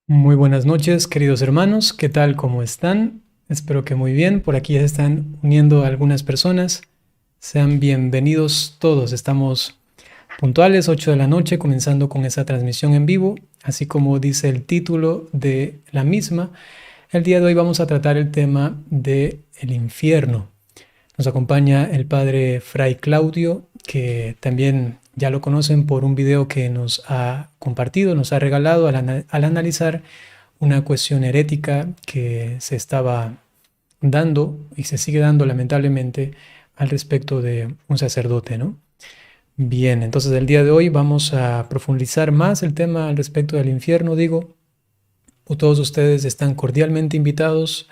Muy buenas noches, queridos hermanos. ¿Qué tal? ¿Cómo están? Espero que muy bien. Por aquí ya se están uniendo algunas personas. Sean bienvenidos todos. Estamos puntuales, 8 de la noche, comenzando con esa transmisión en vivo. Así como dice el título de la misma, el día de hoy vamos a tratar el tema de el infierno. Nos acompaña el padre Fray Claudio, que también ya lo conocen por un video que nos ha compartido, nos ha regalado al analizar una cuestión herética que se estaba dando y se sigue dando lamentablemente al respecto de un sacerdote, ¿no? Bien, entonces el día de hoy vamos a profundizar más el tema al respecto del infierno, digo. Todos ustedes están cordialmente invitados.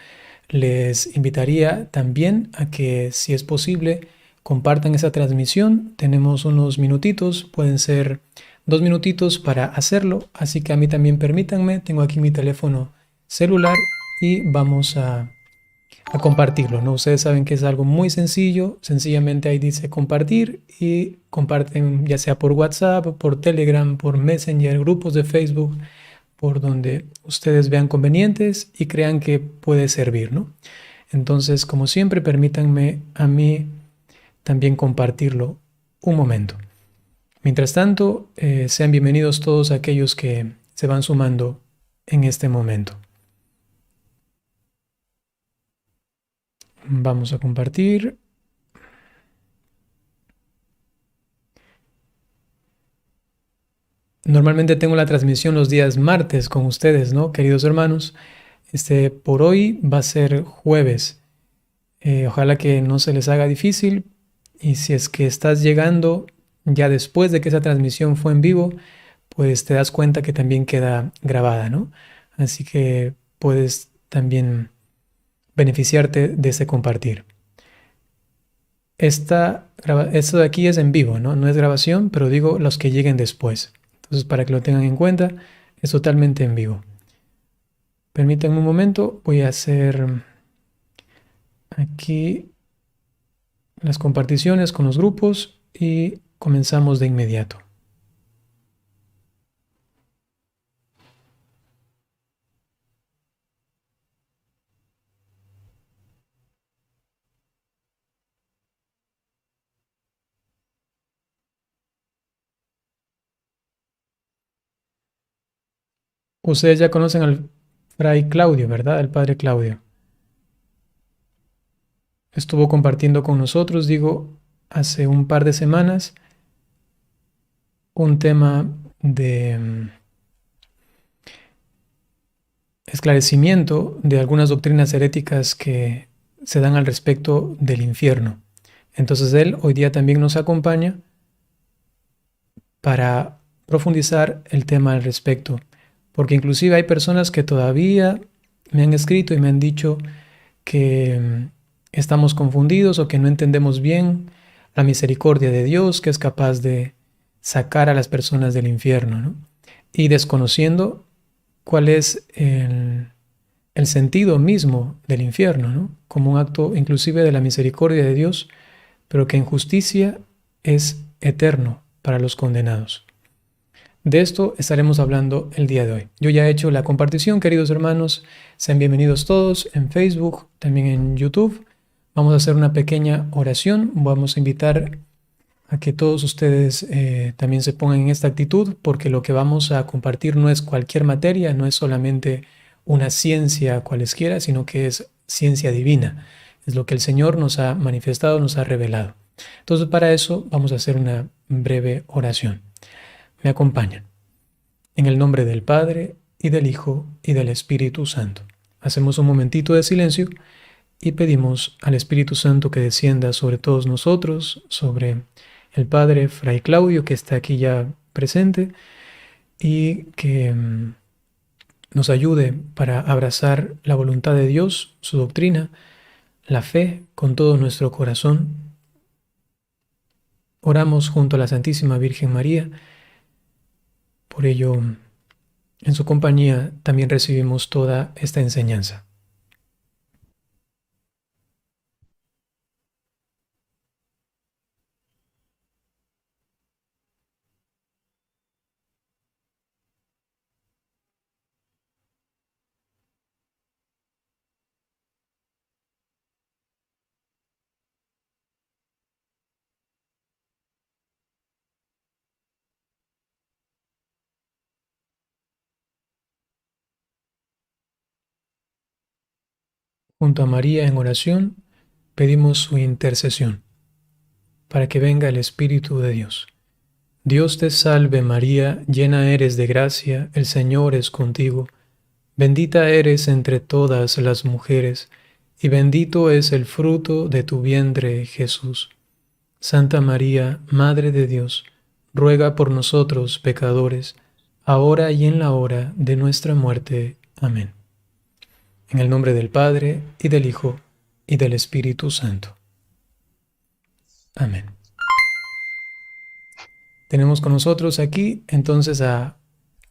Les invitaría también a que, si es posible, compartan esa transmisión. Tenemos unos minutitos, pueden ser 2 minutitos para hacerlo, así que a mí también permítanme. Tengo aquí mi teléfono celular y vamos a compartirlo, ¿no? Ustedes saben que es algo muy sencillo, sencillamente ahí dice compartir y comparten ya sea por WhatsApp, por Telegram, por Messenger, grupos de Facebook, por donde ustedes vean convenientes y crean que puede servir, ¿no? Entonces, como siempre, permítanme a mí también compartirlo un momento. Mientras tanto, sean bienvenidos todos aquellos que se van sumando en este momento. Vamos a compartir. Normalmente tengo la transmisión los días martes con ustedes, ¿no? Queridos hermanos, por hoy va a ser jueves. Ojalá que no se les haga difícil y si es que estás llegando ya después de que esa transmisión fue en vivo, pues te das cuenta que también queda grabada, ¿no? Así que puedes también beneficiarte de ese compartir. Esto de aquí es en vivo, ¿no? No es grabación, pero digo los que lleguen después. Entonces, para que lo tengan en cuenta, es totalmente en vivo. Permítanme un momento, voy a hacer aquí las comparticiones con los grupos y comenzamos de inmediato. Ustedes ya conocen al Fray Claudio, ¿verdad? El Padre Claudio. Estuvo compartiendo con nosotros, digo, hace un par de semanas, un tema de esclarecimiento de algunas doctrinas heréticas que se dan al respecto del infierno. Entonces él hoy día también nos acompaña para profundizar el tema al respecto, porque inclusive hay personas que todavía me han escrito y me han dicho que estamos confundidos o que no entendemos bien la misericordia de Dios que es capaz de sacar a las personas del infierno, ¿no? Y desconociendo cuál es el sentido mismo del infierno, ¿no? Como un acto inclusive de la misericordia de Dios, pero que en justicia es eterno para los condenados. De esto estaremos hablando el día de hoy. Yo ya he hecho la compartición, queridos hermanos. Sean bienvenidos todos en Facebook, también en YouTube. Vamos a hacer una pequeña oración. Vamos a invitar a que todos ustedes también se pongan en esta actitud, porque lo que vamos a compartir no es cualquier materia, no es solamente una ciencia cualesquiera, sino que es ciencia divina. Es lo que el Señor nos ha manifestado, nos ha revelado. Entonces, para eso vamos a hacer una breve oración. Me acompañan. En el nombre del Padre, y del Hijo, y del Espíritu Santo. Hacemos un momentito de silencio y pedimos al Espíritu Santo que descienda sobre todos nosotros, sobre el Padre Fray Claudio, que está aquí ya presente, y que nos ayude para abrazar la voluntad de Dios, su doctrina, la fe con todo nuestro corazón. Oramos junto a la Santísima Virgen María. Por ello, en su compañía también recibimos toda esta enseñanza. junto a María en oración, pedimos su intercesión, para que venga el Espíritu de Dios. Dios te salve María, llena eres de gracia, el Señor es contigo. Bendita eres entre todas las mujeres, y bendito es el fruto de tu vientre, Jesús. Santa María, Madre de Dios, ruega por nosotros pecadores, ahora y en la hora de nuestra muerte. Amén. En el nombre del Padre, y del Hijo, y del Espíritu Santo. Amén. Tenemos con nosotros aquí entonces a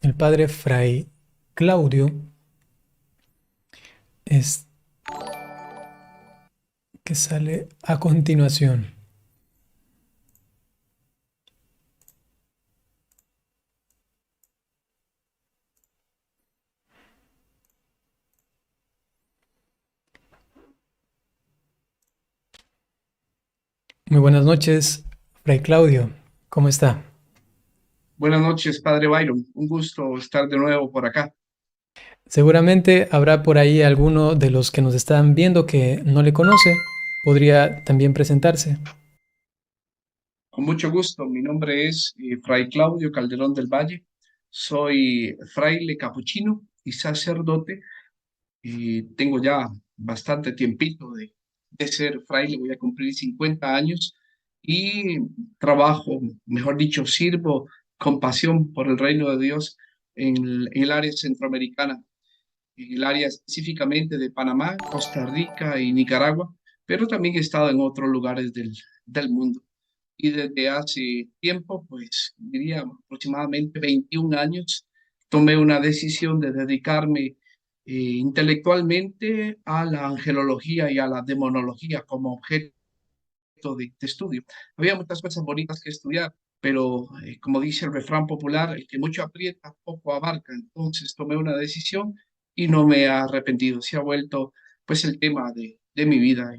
el Padre Fray Claudio, que sale a continuación. Muy buenas noches, Fray Claudio, ¿cómo está? Buenas noches, Padre Byron. Un gusto estar de nuevo por acá. Seguramente habrá por ahí alguno de los que nos están viendo que no le conoce. Podría también presentarse. Con mucho gusto. Mi nombre es Fray Claudio Calderón del Valle. Soy fraile capuchino y sacerdote. Tengo ya bastante tiempito de ser fraile. Voy a cumplir 50 años y trabajo, mejor dicho, sirvo con pasión por el reino de Dios en el área centroamericana, en el área específicamente de Panamá, Costa Rica y Nicaragua, pero también he estado en otros lugares del mundo. Y desde hace tiempo, pues diría aproximadamente 21 años, tomé una decisión de dedicarme intelectualmente a la angelología y a la demonología como objeto de estudio. Había muchas cosas bonitas que estudiar, pero como dice el refrán popular, el que mucho aprieta, poco abarca. Entonces tomé una decisión y no me he arrepentido. Se ha vuelto pues el tema de mi vida.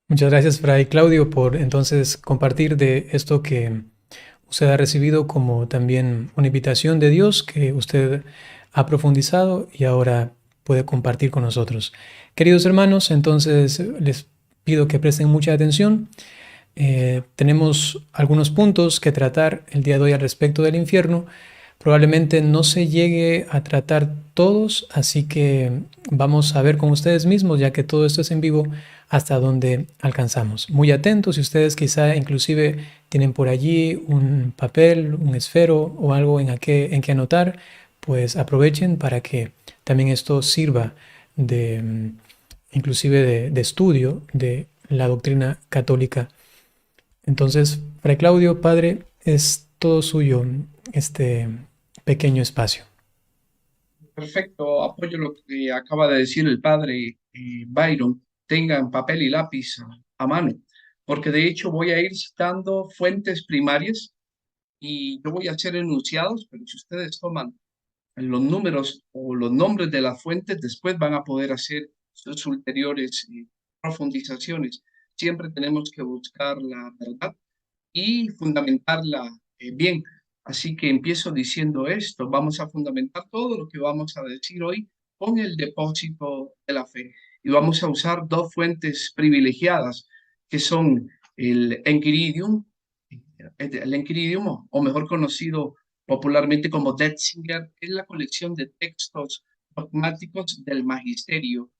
Muchas gracias, Fray Claudio, por entonces compartir de esto que usted ha recibido como también una invitación de Dios que usted ha profundizado y ahora puede compartir con nosotros. Queridos hermanos, entonces les pido que presten mucha atención. Tenemos algunos puntos que tratar el día de hoy al respecto del infierno. Probablemente no se llegue a tratar todos, así que vamos a ver con ustedes mismos, ya que todo esto es en vivo, hasta donde alcanzamos. Muy atentos, si ustedes quizá inclusive tienen por allí un papel, un esfero o algo en que anotar, pues aprovechen para que también esto sirva de inclusive de estudio de la doctrina católica. Entonces, Fray Claudio, Padre, es todo suyo este pequeño espacio. Perfecto, apoyo lo que acaba de decir el padre Byron. Tengan papel y lápiz a mano, porque de hecho voy a ir citando fuentes primarias y yo voy a hacer enunciados, pero si ustedes toman los números o los nombres de las fuentes, después van a poder hacer sus ulteriores profundizaciones. Siempre tenemos que buscar la verdad y fundamentarla bien. Así que empiezo diciendo esto, vamos a fundamentar todo lo que vamos a decir hoy con el depósito de la fe. Y vamos a usar dos fuentes privilegiadas, que son el Enchiridium, o mejor conocido popularmente como Detzinger, es la colección de textos dogmáticos del magisterio.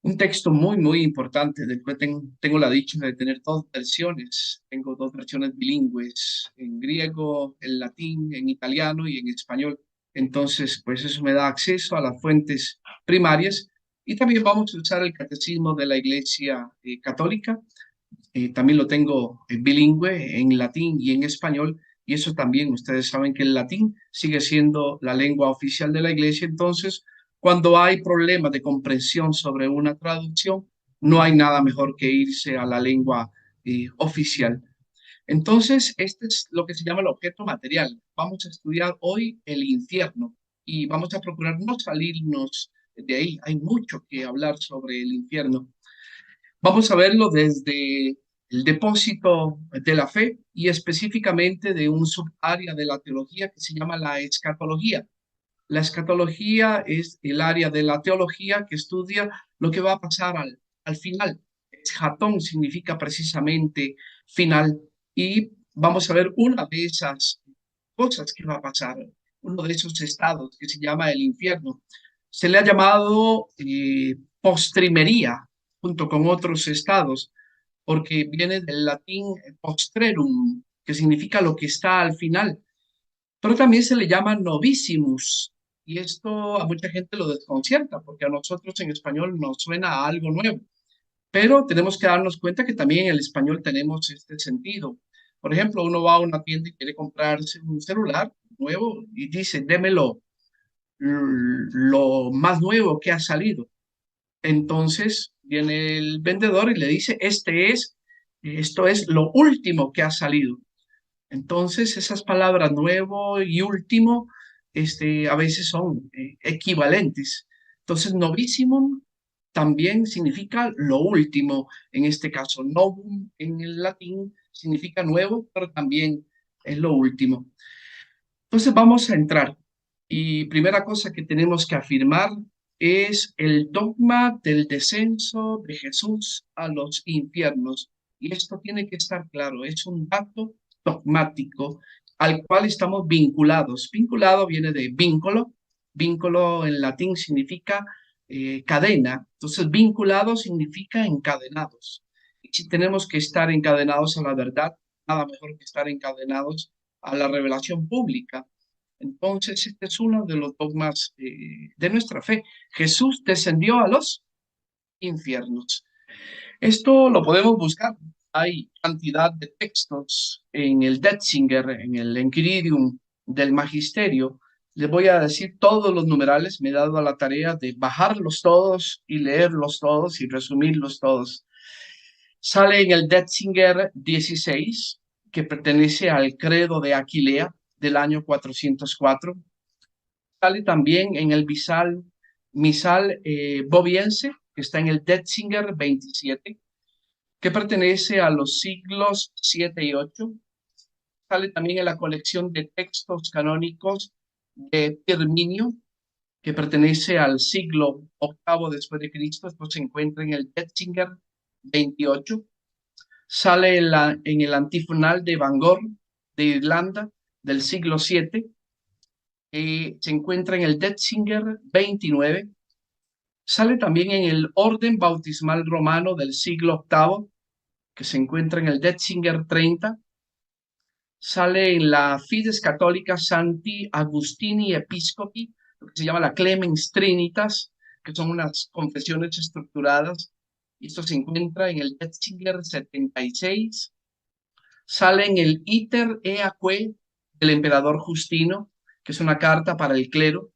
Un texto muy, muy importante, del cual tengo la dicha de tener dos versiones. Tengo dos versiones bilingües, en griego, en latín, en italiano y en español. Entonces, pues eso me da acceso a las fuentes primarias y también vamos a usar el catecismo de la Iglesia Católica. También lo tengo bilingüe en latín y en español. Y eso también, ustedes saben que el latín sigue siendo la lengua oficial de la Iglesia. Entonces, cuando hay problemas de comprensión sobre una traducción, no hay nada mejor que irse a la lengua oficial. Entonces, este es lo que se llama el objeto material. Vamos a estudiar hoy el infierno y vamos a procurar no salirnos de ahí. Hay mucho que hablar sobre el infierno. Vamos a verlo desde el depósito de la fe y específicamente de un subárea de la teología que se llama la escatología. La escatología es el área de la teología que estudia lo que va a pasar al final. Eschatón significa precisamente final y vamos a ver una de esas cosas que va a pasar, uno de esos estados que se llama el infierno. Se le ha llamado postrimería junto con otros estados porque viene del latín postrerum, que significa lo que está al final, pero también se le llama novissimus, y esto a mucha gente lo desconcierta, porque a nosotros en español nos suena a algo nuevo, pero tenemos que darnos cuenta que también en el español tenemos este sentido. Por ejemplo, uno va a una tienda y quiere comprarse un celular nuevo y dice, démelo lo más nuevo que ha salido. Entonces viene el vendedor y le dice, esto es lo último que ha salido. Entonces, esas palabras nuevo y último, a veces son equivalentes. Entonces, novissimum también significa lo último. En este caso, novum en el latín significa nuevo, pero también es lo último. Entonces, vamos a entrar. Y primera cosa que tenemos que afirmar es el dogma del descenso de Jesús a los infiernos. Y esto tiene que estar claro, es un dato dogmático al cual estamos vinculados. Vinculado viene de vínculo, vínculo en latín significa cadena, entonces vinculado significa encadenados. Y si tenemos que estar encadenados a la verdad, nada mejor que estar encadenados a la revelación pública. Entonces, este es uno de los dogmas de nuestra fe. Jesús descendió a los infiernos. Esto lo podemos buscar. Hay cantidad de textos en el Detzinger, en el Enquiridium del Magisterio. Les voy a decir todos los numerales. Me he dado a la tarea de bajarlos todos y leerlos todos y resumirlos todos. Sale en el Detzinger 16, que pertenece al credo de Aquilea del año 404. Sale también en el misal boviense, que está en el Detzinger 27, que pertenece a los siglos 7 y 8. Sale también en la colección de textos canónicos de Pirminio, que pertenece al siglo octavo después de Cristo. Esto se encuentra en el Detzinger 28. Sale en el antifonal de Bangor de Irlanda del siglo 7. Se encuentra en el Detzinger 29. Sale también en el Orden Bautismal Romano del siglo octavo, que se encuentra en el Detzinger 30. Sale en la Fides Católica Santi Agustini Episcopi, lo que se llama la Clemens Trinitas, que son unas confesiones estructuradas. Esto se encuentra en el Detzinger 76. Sale en el Iter Eaque del emperador Justino, que es una carta para el clero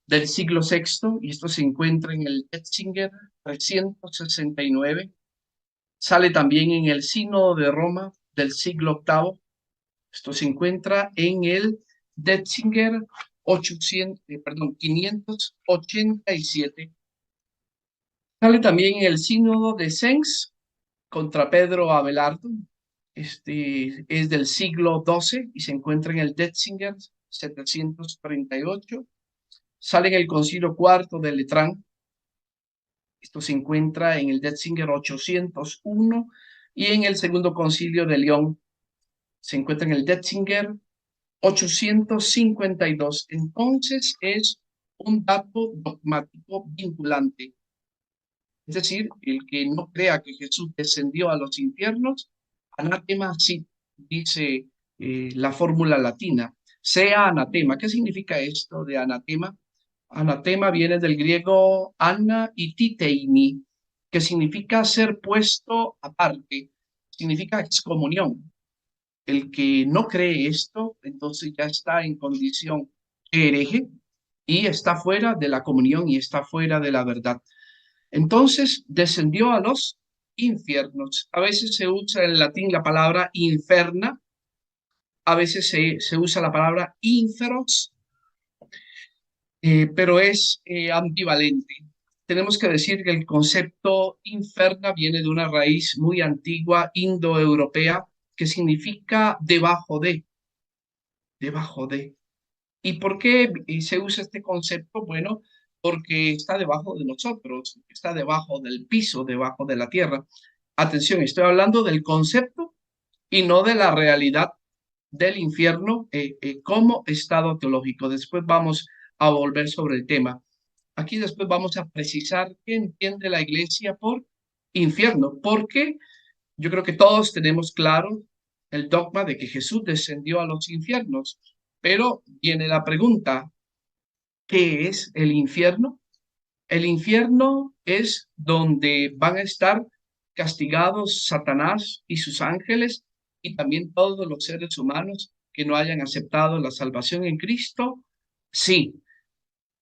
del siglo sexto, y esto se encuentra en el Detzinger 369. Sale también en el Sínodo de Roma del siglo octavo. Esto se encuentra en el Detzinger 587. Sale también en el Sínodo de Sens contra Pedro Abelardo. Este es del siglo XII y se encuentra en el Detzinger 738. Sale en el Concilio Cuarto de Letrán. Esto se encuentra en el Detzinger 801 y en el Segundo Concilio de León se encuentra en el Detzinger 852. Entonces es un dato dogmático vinculante. Es decir, el que no crea que Jesús descendió a los infiernos, anatema sí, dice la fórmula latina, sea anatema. ¿Qué significa esto de anatema? Anatema viene del griego ana y titeimi, que significa ser puesto aparte, significa excomunión. El que no cree esto, entonces ya está en condición hereje y está fuera de la comunión y está fuera de la verdad. Entonces descendió a los infiernos. A veces se usa en latín la palabra inferna, a veces se usa la palabra inferos, pero es ambivalente. Tenemos que decir que el concepto inferna viene de una raíz muy antigua indoeuropea que significa debajo de, debajo de. ¿Y por qué se usa este concepto? Bueno, porque está debajo de nosotros, está debajo del piso, debajo de la tierra. Atención, estoy hablando del concepto y no de la realidad del infierno como estado teológico. Después vamos a volver sobre el tema. Aquí después vamos a precisar qué entiende la iglesia por infierno, porque yo creo que todos tenemos claro el dogma de que Jesús descendió a los infiernos, pero viene la pregunta, ¿qué es el infierno? El infierno es donde van a estar castigados Satanás y sus ángeles y también todos los seres humanos que no hayan aceptado la salvación en Cristo. Sí,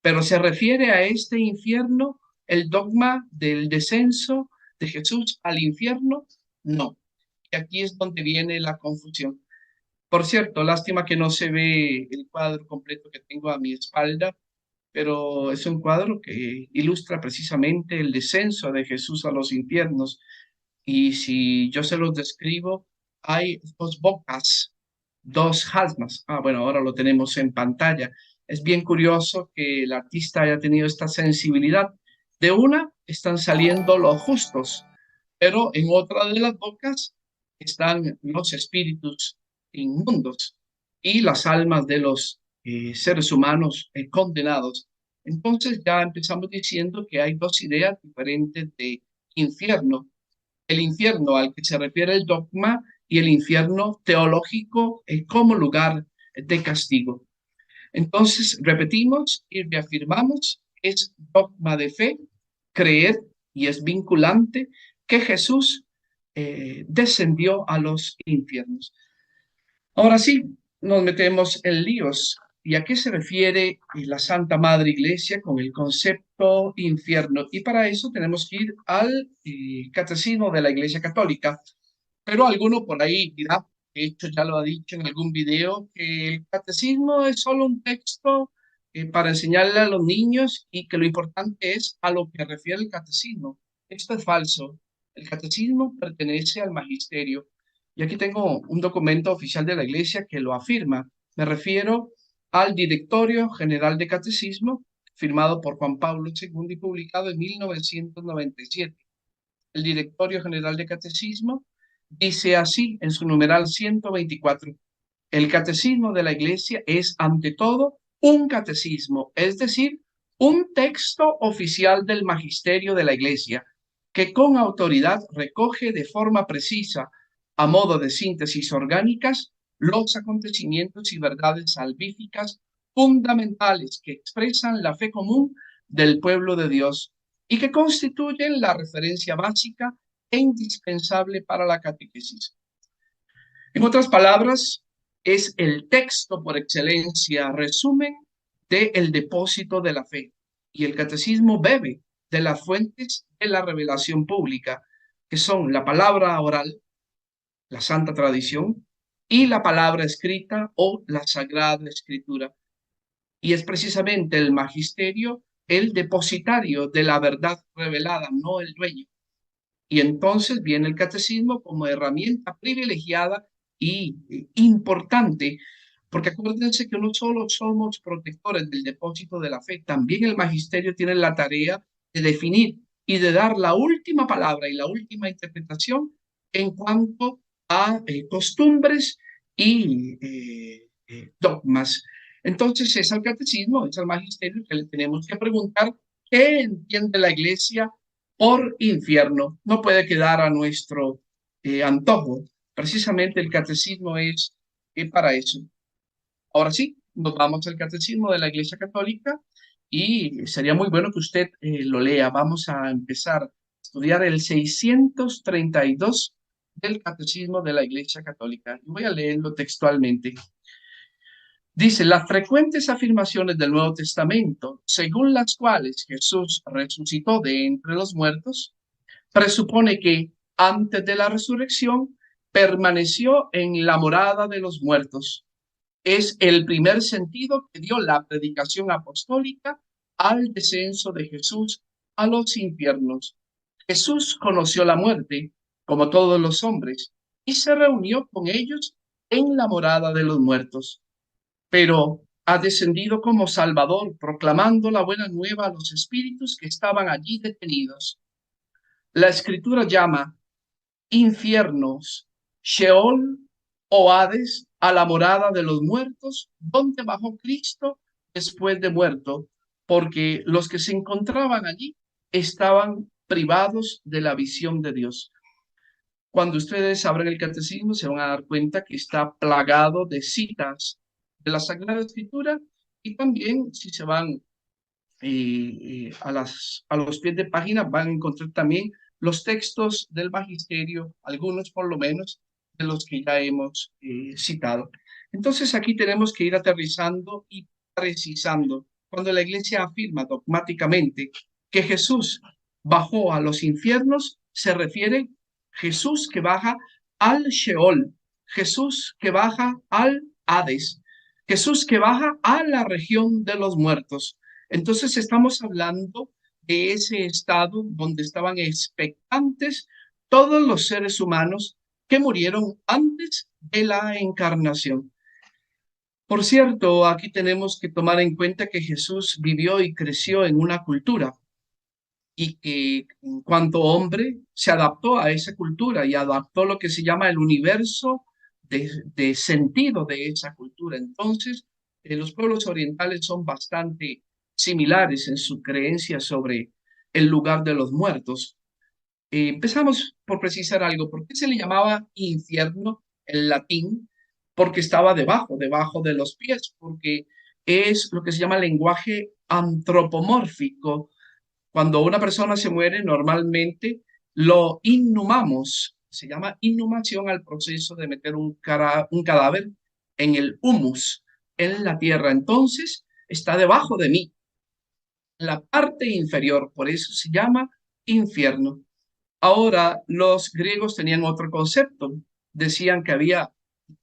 pero se refiere a este infierno el dogma del descenso de Jesús al infierno. No, y aquí es donde viene la confusión. Por cierto, lástima que no se ve el cuadro completo que tengo a mi espalda, pero es un cuadro que ilustra precisamente el descenso de Jesús a los infiernos. Y si yo se los describo, hay dos bocas, dos almas. Ah, bueno, ahora lo tenemos en pantalla. Es bien curioso que el artista haya tenido esta sensibilidad. De una están saliendo los justos, pero en otra de las bocas están los espíritus inmundos y las almas de los seres humanos condenados. Entonces ya empezamos diciendo que hay dos ideas diferentes de infierno: el infierno al que se refiere el dogma y el infierno teológico como lugar de castigo. Entonces, repetimos y reafirmamos, es dogma de fe, creer, y es vinculante, que Jesús descendió a los infiernos. Ahora sí, nos metemos en líos. ¿Y a qué se refiere la Santa Madre Iglesia con el concepto infierno? Y para eso tenemos que ir al Catecismo de la Iglesia Católica. Pero alguno por ahí dirá, de hecho ya lo ha dicho en algún video, que el catecismo es solo un texto para enseñarle a los niños y que lo importante es a lo que refiere el catecismo. Esto es falso. El catecismo pertenece al magisterio. Y aquí tengo un documento oficial de la Iglesia que lo afirma. Me refiero al Directorio General de Catecismo, firmado por Juan Pablo II y publicado en 1997. El Directorio General de Catecismo dice así en su numeral 124: el catecismo de la Iglesia es ante todo un catecismo, es decir, un texto oficial del magisterio de la Iglesia que con autoridad recoge de forma precisa, a modo de síntesis orgánicas, los acontecimientos y verdades salvíficas fundamentales que expresan la fe común del pueblo de Dios y que constituyen la referencia básica e indispensable para la catequesis. En otras palabras, es el texto por excelencia, resumen del depósito de la fe. Y el catecismo bebe de las fuentes de la revelación pública, que son la palabra oral, la santa tradición, y la palabra escrita o la sagrada escritura. Y es precisamente el magisterio el depositario de la verdad revelada, no el dueño. Y entonces viene el catecismo como herramienta privilegiada y importante, porque acuérdense que no solo somos protectores del depósito de la fe, también el magisterio tiene la tarea de definir y de dar la última palabra y la última interpretación en cuanto a costumbres y dogmas. Entonces es al catecismo, es al magisterio que le tenemos que preguntar qué entiende la Iglesia por infierno. No puede quedar a nuestro antojo. Precisamente el catecismo es para eso. Ahora sí, nos vamos al catecismo de la Iglesia Católica y sería muy bueno que usted lo lea. Vamos a empezar a estudiar el 632 del catecismo de la Iglesia Católica. Voy a leerlo textualmente. Dice: las frecuentes afirmaciones del Nuevo Testamento, según las cuales Jesús resucitó de entre los muertos, presupone que antes de la resurrección permaneció en la morada de los muertos. Es el primer sentido que dio la predicación apostólica al descenso de Jesús a los infiernos. Jesús conoció la muerte, como todos los hombres, y se reunió con ellos en la morada de los muertos. Pero ha descendido como Salvador, proclamando la buena nueva a los espíritus que estaban allí detenidos. La Escritura llama infiernos, Sheol o Hades, a la morada de los muertos, donde bajó Cristo después de muerto, porque los que se encontraban allí estaban privados de la visión de Dios. Cuando ustedes abran el catecismo se van a dar cuenta que está plagado de citas de la Sagrada Escritura, y también si se van a los pies de página van a encontrar también los textos del magisterio, algunos por lo menos de los que ya hemos citado. Entonces aquí tenemos que ir aterrizando y precisando. Cuando la iglesia afirma dogmáticamente que Jesús bajó a los infiernos, se refiere Jesús que baja al Sheol, Jesús que baja al Hades, Jesús que baja a la región de los muertos. Entonces estamos hablando de ese estado donde estaban expectantes todos los seres humanos que murieron antes de la encarnación. Por cierto, aquí tenemos que tomar en cuenta que Jesús vivió y creció en una cultura y que en cuanto hombre se adaptó a esa cultura y adaptó lo que se llama el universo de sentido de esa cultura. Entonces, los pueblos orientales son bastante similares en su creencia sobre el lugar de los muertos. Empezamos por precisar algo. ¿Por qué se le llamaba infierno en latín? Porque estaba debajo de los pies, porque es lo que se llama lenguaje antropomórfico. Cuando una persona se muere, normalmente lo inhumamos. Se llama inhumación al proceso de meter un cadáver en el humus, en la tierra. Entonces, está debajo de mí, la parte inferior, por eso se llama infierno. Ahora, los griegos tenían otro concepto. Decían que había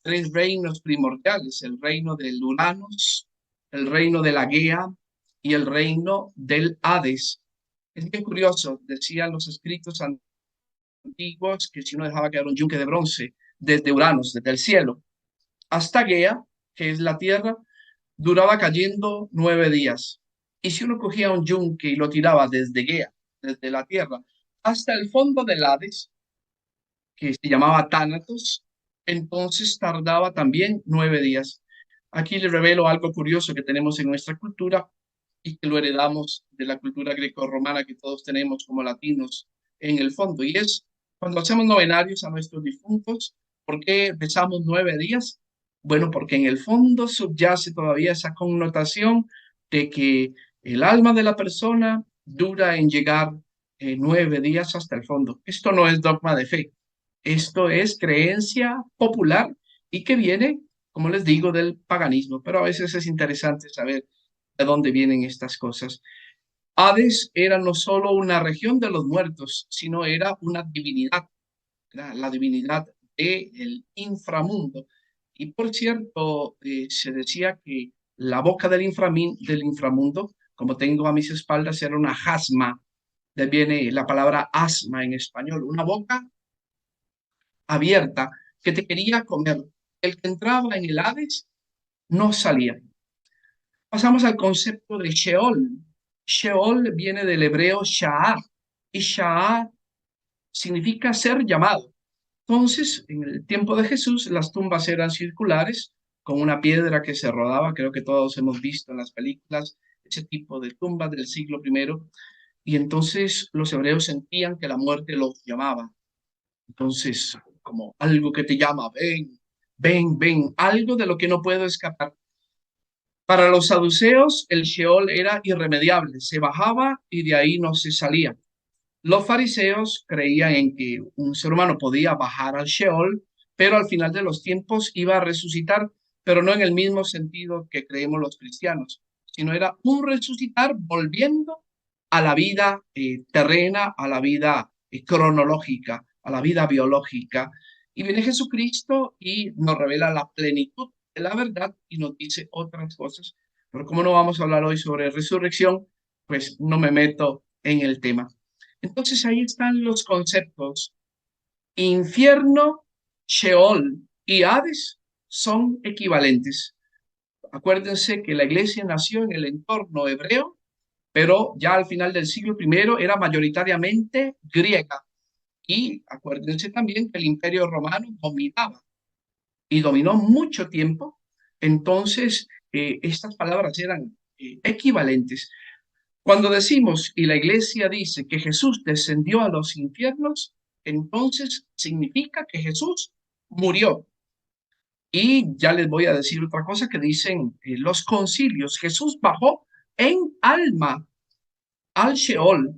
tres reinos primordiales: el reino del Uranus, el reino de la Gea y el reino del Hades. Es bien curioso, decían los escritos antiguos que si uno dejaba caer un yunque de bronce desde Uranus, desde el cielo, hasta Gea, que es la tierra, duraba cayendo 9 días. Y si uno cogía un yunque y lo tiraba desde Gea, desde la tierra, hasta el fondo del Hades, que se llamaba Tánatos, entonces tardaba también 9 días. Aquí les revelo algo curioso que tenemos en nuestra cultura y que lo heredamos de la cultura grecorromana que todos tenemos como latinos en el fondo. Y es cuando hacemos novenarios a nuestros difuntos, ¿por qué besamos 9 días? Bueno, porque en el fondo subyace todavía esa connotación de que el alma de la persona dura en llegar 9 días hasta el fondo. Esto no es dogma de fe, esto es creencia popular y que viene, como les digo, del paganismo, pero a veces es interesante saber de dónde vienen estas cosas. Hades era no solo una región de los muertos, sino era una divinidad, era la divinidad del inframundo. Y por cierto, se decía que la boca del inframundo, como tengo a mis espaldas, era una jasma, de viene la palabra asma en español, una boca abierta que te quería comer. El que entraba en el Hades no salía. Pasamos al concepto de Sheol. Sheol viene del hebreo Sha'ah, y Sha'ah significa ser llamado. Entonces, en el tiempo de Jesús, las tumbas eran circulares, con una piedra que se rodaba. Creo que todos hemos visto en las películas ese tipo de tumbas del siglo I. Y entonces los hebreos sentían que la muerte los llamaba. Entonces, como algo que te llama, ven, ven, ven, algo de lo que no puedo escapar. Para los saduceos, el Sheol era irremediable, se bajaba y de ahí no se salía. Los fariseos creían en que un ser humano podía bajar al Sheol, pero al final de los tiempos iba a resucitar, pero no en el mismo sentido que creemos los cristianos, sino era un resucitar volviendo a la vida terrena, a la vida cronológica, a la vida biológica. Y viene Jesucristo y nos revela la plenitud de la verdad y nos dice otras cosas. Pero como no vamos a hablar hoy sobre resurrección, pues no me meto en el tema. Entonces ahí están los conceptos. Infierno, Sheol y Hades son equivalentes. Acuérdense que la iglesia nació en el entorno hebreo, pero ya al final del siglo I era mayoritariamente griega. Y acuérdense también que el Imperio Romano dominaba y dominó mucho tiempo. Entonces, estas palabras eran equivalentes. Cuando decimos y la iglesia dice que Jesús descendió a los infiernos, entonces significa que Jesús murió. Y ya les voy a decir otra cosa que dicen los concilios. Jesús bajó en alma al Sheol,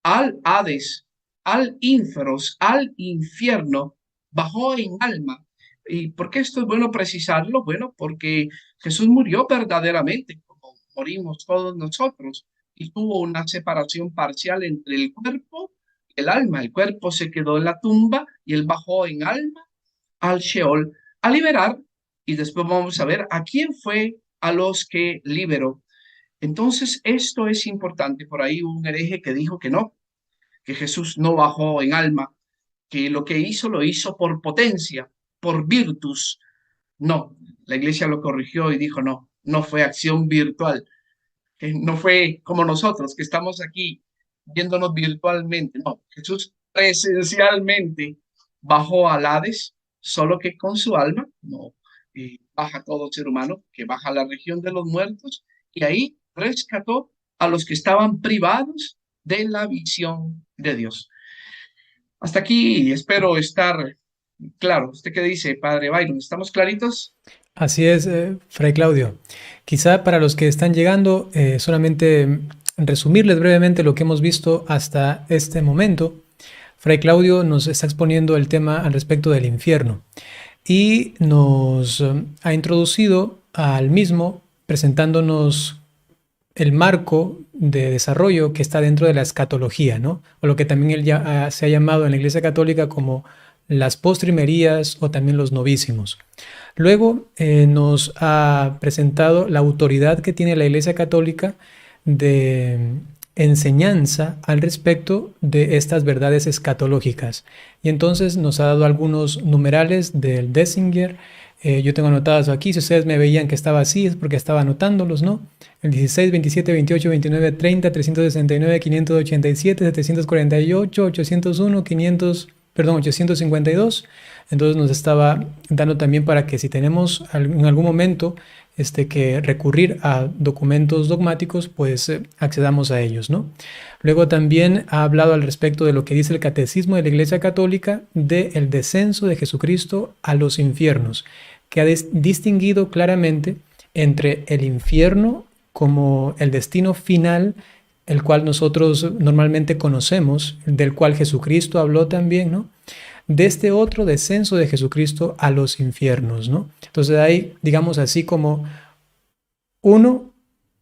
al Hades, al Ínferos, al infierno, bajó en alma. ¿Y por qué esto es bueno precisarlo? Bueno, porque Jesús murió verdaderamente, como morimos todos nosotros, y tuvo una separación parcial entre el cuerpo y el alma. El cuerpo se quedó en la tumba y él bajó en alma al Sheol a liberar, y después vamos a ver a quién fue a los que liberó. Entonces, esto es importante. Por ahí un hereje que dijo que Jesús no bajó en alma, que lo que hizo lo hizo por potencia, por virtus. No, la iglesia lo corrigió y dijo, no, no fue acción virtual, que no fue como nosotros que estamos aquí viéndonos virtualmente. No, Jesús presencialmente bajó al Hades, solo que con su alma, no baja todo ser humano, que baja a la región de los muertos y ahí rescató a los que estaban privados de la visión de Dios. Hasta aquí espero estar claro. ¿Usted qué dice, Padre Byron? ¿Estamos claritos? Así es, Fray Claudio. Quizá para los que están llegando, solamente resumirles brevemente lo que hemos visto hasta este momento. Fray Claudio nos está exponiendo el tema al respecto del infierno y nos ha introducido al mismo presentándonos el marco de desarrollo que está dentro de la escatología, ¿no? O lo que también él ya se ha llamado en la Iglesia Católica como las postrimerías o también los novísimos. Luego nos ha presentado la autoridad que tiene la Iglesia Católica de enseñanza al respecto de estas verdades escatológicas. Y entonces nos ha dado algunos numerales del Dessinger. Yo tengo anotados aquí, si ustedes me veían que estaba así es porque estaba anotándolos, ¿no? El 16, 27, 28, 29, 30, 369, 587, 748, 801, 852. Entonces nos estaba dando también para que si tenemos en algún momento que recurrir a documentos dogmáticos, pues accedamos a ellos, ¿no? Luego también ha hablado al respecto de lo que dice el Catecismo de la Iglesia Católica del descenso de Jesucristo a los infiernos, que ha distinguido claramente entre el infierno como el destino final, el cual nosotros normalmente conocemos, del cual Jesucristo habló también, ¿no? De este otro descenso de Jesucristo a los infiernos, ¿no? Entonces hay, digamos así, como uno,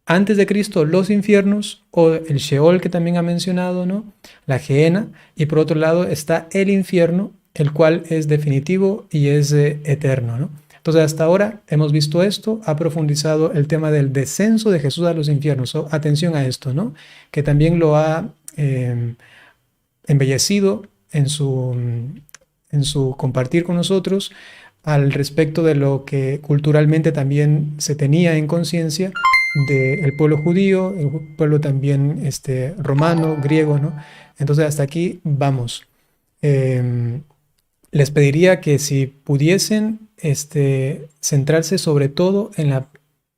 antes de Cristo, los infiernos, o el Sheol que también ha mencionado, ¿no? La Gehenna, y por otro lado está el infierno, el cual es definitivo y es eterno, ¿no? Entonces hasta ahora hemos visto esto, ha profundizado el tema del descenso de Jesús a los infiernos. Atención a esto, ¿no? Que también lo ha embellecido en su compartir con nosotros al respecto de lo que culturalmente también se tenía en conciencia del pueblo judío, el pueblo también romano, griego, ¿no? Entonces hasta aquí vamos. Les pediría que si pudiesen centrarse sobre todo en la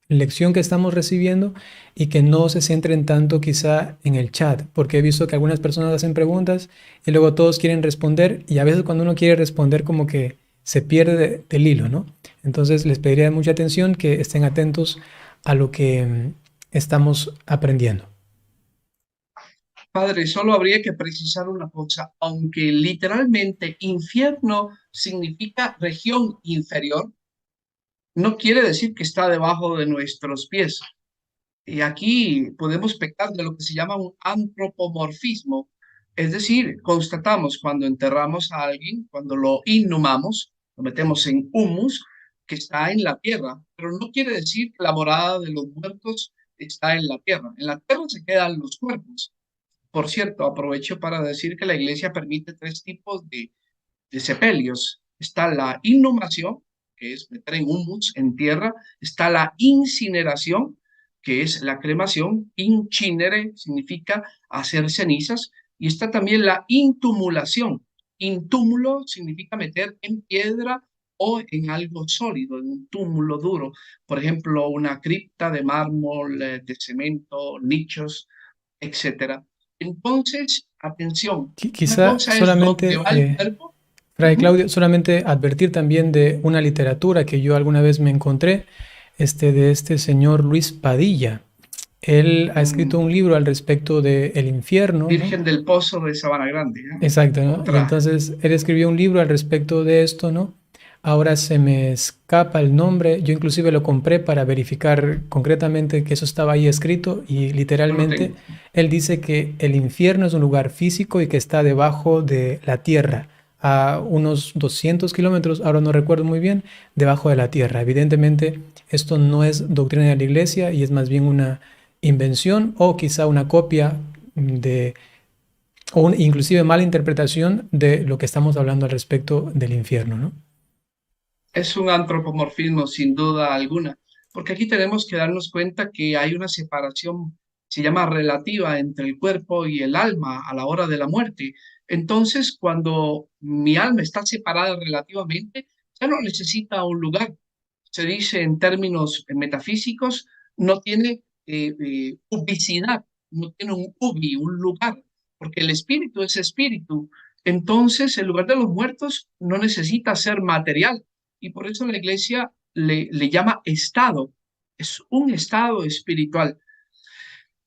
lección que estamos recibiendo y que no se centren tanto quizá en el chat, porque he visto que algunas personas hacen preguntas y luego todos quieren responder y a veces cuando uno quiere responder como que se pierde del hilo, ¿no? Entonces les pediría mucha atención, que estén atentos a lo que estamos aprendiendo. Padre, solo habría que precisar una cosa, aunque literalmente infierno significa región inferior, no quiere decir que está debajo de nuestros pies. Y aquí podemos pecar de lo que se llama un antropomorfismo, es decir, constatamos cuando enterramos a alguien, cuando lo inhumamos, lo metemos en humus, que está en la tierra, pero no quiere decir que la morada de los muertos está en la tierra. En la tierra se quedan los cuerpos. Por cierto, aprovecho para decir que la iglesia permite tres tipos de sepelios. Está la inhumación, que es meter en humus, en tierra. Está la incineración, que es la cremación. Incinere significa hacer cenizas. Y está también la intumulación. Intúmulo significa meter en piedra o en algo sólido, en un túmulo duro. Por ejemplo, una cripta de mármol, de cemento, nichos, etcétera. Entonces, atención, una Quizá cosa es donde solamente, va el cuerpo. Fray Ujú. Claudio, solamente advertir también de una literatura que yo alguna vez me encontré, de este señor Luis Padilla. Él ha escrito Mm, un libro al respecto del infierno, ¿no? Virgen del Pozo de Sabana Grande, ¿eh? Exacto, ¿no? Y Otra. entonces él escribió un libro al respecto de esto, ¿no? Ahora se me escapa el nombre. Yo inclusive lo compré para verificar concretamente que eso estaba ahí escrito y Yo lo literalmente tengo. él dice que el infierno es un lugar físico y que está debajo de la tierra, a unos 200 kilómetros, ahora no recuerdo muy bien, debajo de la tierra. Evidentemente esto no es doctrina de la iglesia y es más bien una invención o quizá una copia de o inclusive mala interpretación de lo que estamos hablando al respecto del infierno, ¿no? Es un antropomorfismo sin duda alguna, porque aquí tenemos que darnos cuenta que hay una separación, se llama relativa, entre el cuerpo y el alma a la hora de la muerte. Entonces, cuando mi alma está separada relativamente, ya no necesita un lugar. Se dice en términos metafísicos, no tiene ubicidad, no tiene un ubi, un lugar, porque el espíritu es espíritu. Entonces, el lugar de los muertos no necesita ser material y por eso la iglesia le llama estado. Es un estado espiritual.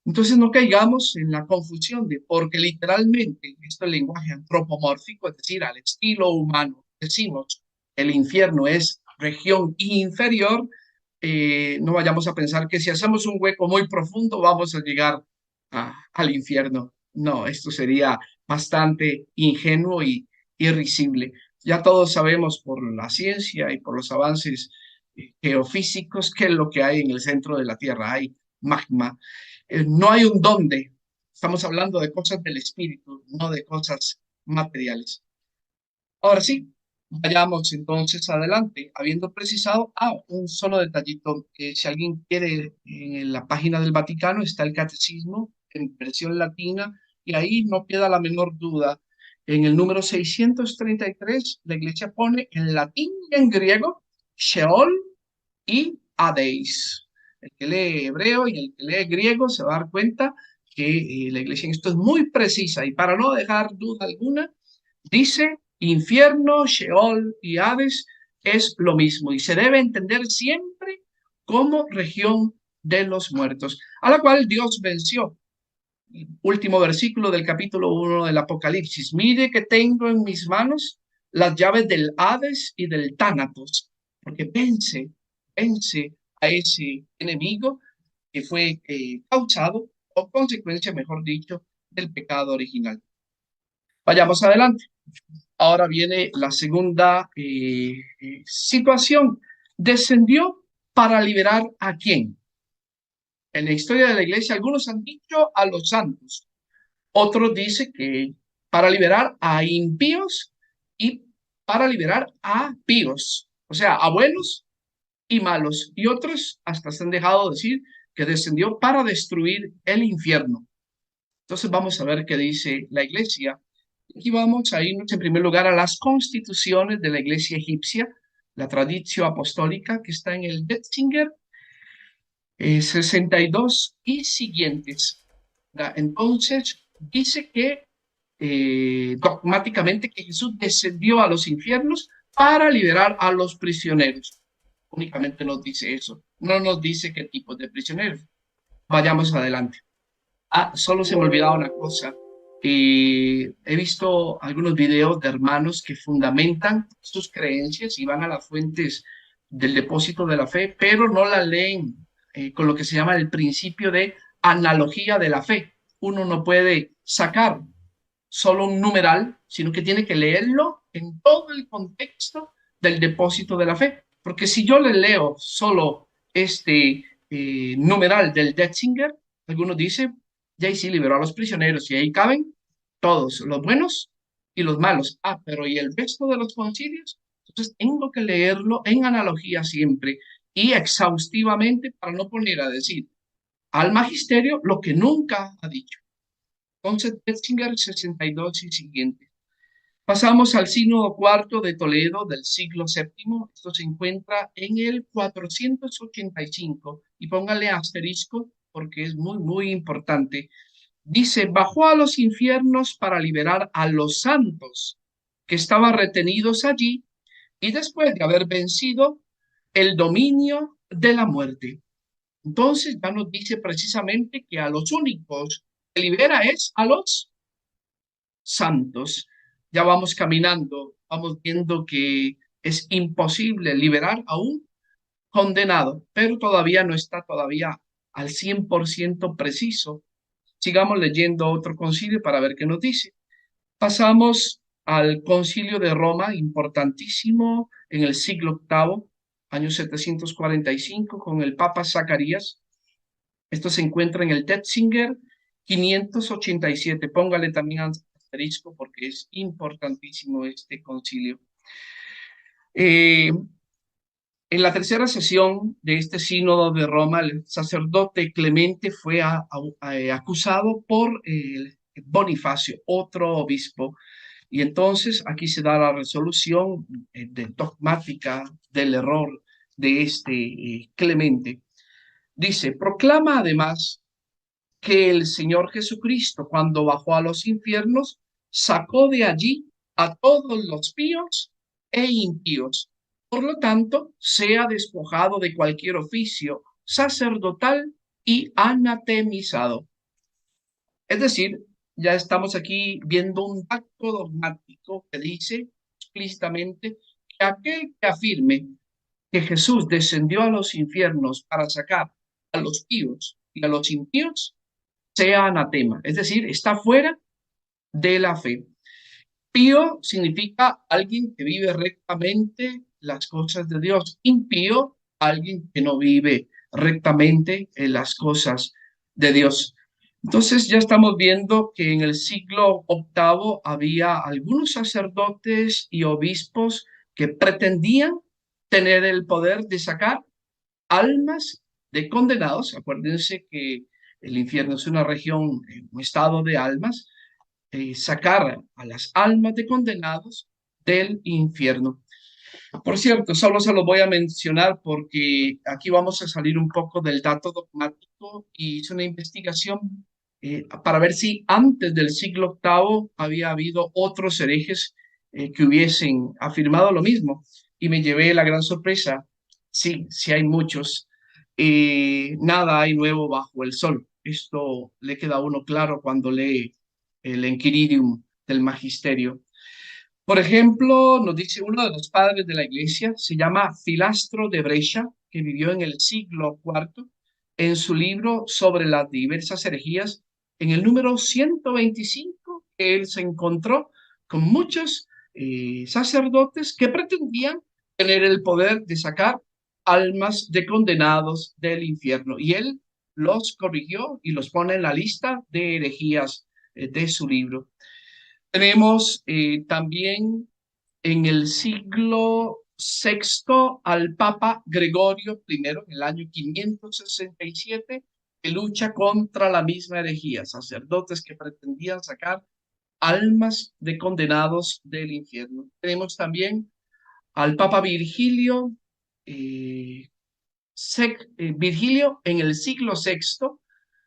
Entonces no caigamos en la confusión de, porque literalmente, esto es el lenguaje antropomórfico, es decir, al estilo humano, decimos el infierno es región inferior, no vayamos a pensar que si hacemos un hueco muy profundo vamos a llegar al infierno. No, esto sería bastante ingenuo y risible. Ya todos sabemos por la ciencia y por los avances geofísicos qué es lo que hay en el centro de la Tierra. Hay magma. No hay un dónde. Estamos hablando de cosas del espíritu, no de cosas materiales. Ahora sí, vayamos entonces adelante, habiendo precisado, un solo detallito, que si alguien quiere, en la página del Vaticano está el catecismo en versión latina y ahí no queda la menor duda. En el número 633, la iglesia pone en latín y en griego Sheol y Hades. El que lee hebreo y el que lee griego se va a dar cuenta que la iglesia en esto es muy precisa y para no dejar duda alguna, dice infierno, Sheol y Hades es lo mismo y se debe entender siempre como región de los muertos, a la cual Dios venció. Último versículo del capítulo 1 del Apocalipsis. Mire que tengo en mis manos las llaves del Hades y del Tánatos, porque vence a ese enemigo que fue causado o consecuencia, mejor dicho, del pecado original. Vayamos adelante. Ahora viene la segunda situación. ¿Descendió para liberar a quién? En la historia de la iglesia, algunos han dicho a los santos, otros dicen que para liberar a impíos y para liberar a píos, o sea, a buenos y malos. Y otros hasta se han dejado decir que descendió para destruir el infierno. Entonces vamos a ver qué dice la iglesia. Aquí vamos a irnos en primer lugar a las constituciones de la iglesia egipcia, la tradición apostólica que está en el Detzinger 62 y siguientes. Entonces dice que dogmáticamente que Jesús descendió a los infiernos para liberar a los prisioneros. Únicamente nos dice eso, no nos dice qué tipo de prisioneros. Vayamos adelante. Solo se me olvidaba una cosa. He visto algunos videos de hermanos que fundamentan sus creencias y van a las fuentes del depósito de la fe, pero no la leen con lo que se llama el principio de analogía de la fe. Uno no puede sacar solo un numeral, sino que tiene que leerlo en todo el contexto del depósito de la fe. Porque si yo le leo solo este numeral del Detzinger, algunos dicen, ya sí liberó a los prisioneros y ahí caben todos, los buenos y los malos. Pero ¿y el resto de los concilios? Entonces tengo que leerlo en analogía siempre y exhaustivamente para no poner a decir al magisterio lo que nunca ha dicho. Entonces, Tetzinger 62 y siguiente. Pasamos al Sínodo Cuarto de Toledo del siglo séptimo. Esto se encuentra en el 485 y póngale asterisco porque es muy, muy importante. Dice, bajó a los infiernos para liberar a los santos que estaban retenidos allí y después de haber vencido el dominio de la muerte. Entonces ya nos dice precisamente que a los únicos que libera es a los santos. Ya vamos caminando, vamos viendo que es imposible liberar a un condenado, pero todavía no está todavía al 100% preciso. Sigamos leyendo otro concilio para ver qué nos dice. Pasamos al concilio de Roma, importantísimo en el siglo octavo, año 745, con el Papa Zacarías. Esto se encuentra en el Tetzinger 587. Póngale también asterisco porque es importantísimo este concilio. Eh, en la tercera sesión de este sínodo de Roma, el sacerdote Clemente fue acusado por Bonifacio, otro obispo, y entonces aquí se da la resolución dogmática del error de este Clemente. Dice, proclama además que el Señor Jesucristo, cuando bajó a los infiernos, sacó de allí a todos los píos e impíos. Por lo tanto, sea despojado de cualquier oficio sacerdotal y anatemizado. Es decir, ya estamos aquí viendo un acto dogmático que dice explícitamente que aquel que afirme que Jesús descendió a los infiernos para sacar a los píos y a los impíos, sea anatema, es decir, está fuera de la fe. Pío significa alguien que vive rectamente las cosas de Dios. Impío, alguien que no vive rectamente en las cosas de Dios. Entonces ya estamos viendo que en el siglo octavo había algunos sacerdotes y obispos que pretendían tener el poder de sacar almas de condenados. Acuérdense que el infierno es una región, un estado de almas, sacar a las almas de condenados del infierno. Por cierto, solo se lo voy a mencionar porque aquí vamos a salir un poco del dato dogmático y hice una investigación para ver si antes del siglo octavo había habido otros herejes que hubiesen afirmado lo mismo. Y me llevé la gran sorpresa. Sí, sí hay muchos. Nada hay nuevo bajo el sol. Esto le queda a uno claro cuando lee el Enquiridium del Magisterio. Por ejemplo, nos dice uno de los padres de la iglesia, se llama Filastro de Brescia, que vivió en el siglo IV, en su libro sobre las diversas herejías, en el número 125, él se encontró con muchos sacerdotes que pretendían tener el poder de sacar almas de condenados del infierno. Y él los corrigió y los pone en la lista de herejías de su libro. Tenemos también en el siglo sexto al Papa Gregorio I, en el año 567, que lucha contra la misma herejía, sacerdotes que pretendían sacar almas de condenados del infierno. Tenemos también al Papa Virgilio, Virgilio en el siglo sexto,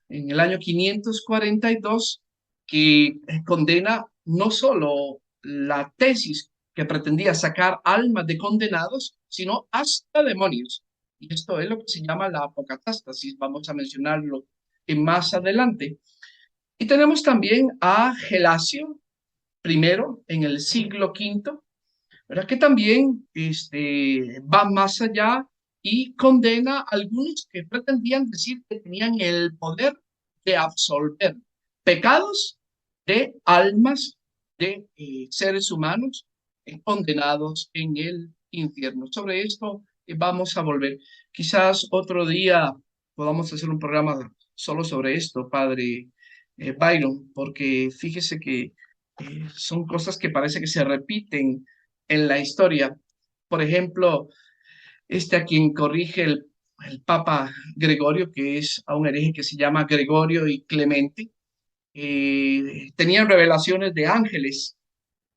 en el año 542, que condena no solo la tesis que pretendía sacar almas de condenados, sino hasta demonios. Y esto es lo que se llama la apocatástasis, vamos a mencionarlo más adelante. Y tenemos también a Gelasio primero en el siglo quinto, ¿verdad? Que también va más allá y condena a algunos que pretendían decir que tenían el poder de absolver pecados de almas de seres humanos condenados en el infierno. Sobre esto vamos a volver. Quizás otro día podamos hacer un programa solo sobre esto, padre Byron, porque fíjese que son cosas que parece que se repiten en la historia. Por ejemplo, a quien corrige el Papa Gregorio, que es a un hereje que se llama Gregorio y Clemente, tenían revelaciones de ángeles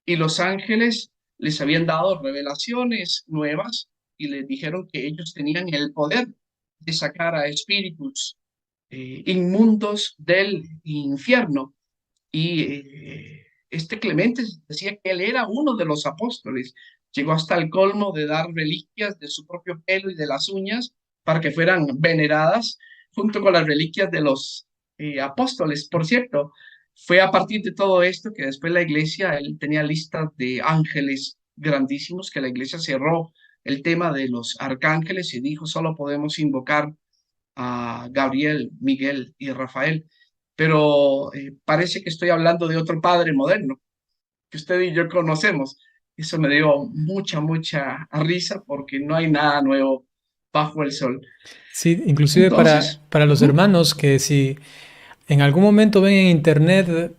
y los ángeles les habían dado revelaciones nuevas y les dijeron que ellos tenían el poder de sacar a espíritus inmundos del infierno. Y este Clemente decía que él era uno de los apóstoles. Llegó hasta el colmo de dar reliquias de su propio pelo y de las uñas para que fueran veneradas junto con las reliquias de los apóstoles. Por cierto, fue a partir de todo esto que después la iglesia, él tenía listas de ángeles grandísimos, que la iglesia cerró el tema de los arcángeles y dijo, solo podemos invocar a Gabriel, Miguel y Rafael, pero parece que estoy hablando de otro padre moderno que usted y yo conocemos. Eso me dio mucha risa porque no hay nada nuevo bajo el sol. Sí, inclusive Entonces, para los hermanos que si en algún momento ven en internet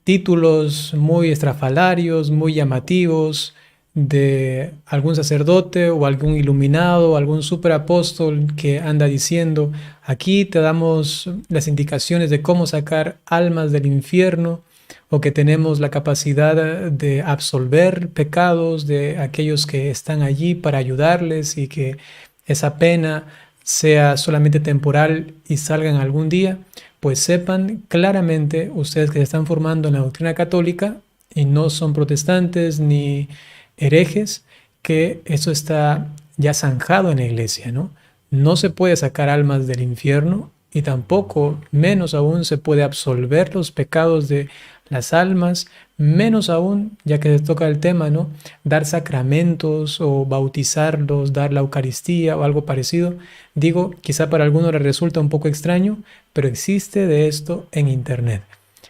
títulos muy estrafalarios, muy llamativos de algún sacerdote o algún iluminado o algún superapóstol que anda diciendo, aquí te damos las indicaciones de cómo sacar almas del infierno o que tenemos la capacidad de absolver pecados de aquellos que están allí para ayudarles y que esa pena sea solamente temporal y salgan algún día, pues sepan claramente ustedes que se están formando en la doctrina católica y no son protestantes ni herejes, que eso está ya zanjado en la iglesia, ¿no? No se puede sacar almas del infierno y tampoco, menos aún, se puede absolver los pecados de las almas, menos aún, ya que se toca el tema, ¿no? Dar sacramentos o bautizarlos, dar la Eucaristía o algo parecido. Digo, quizá para algunos les resulta un poco extraño, pero existe de esto en Internet.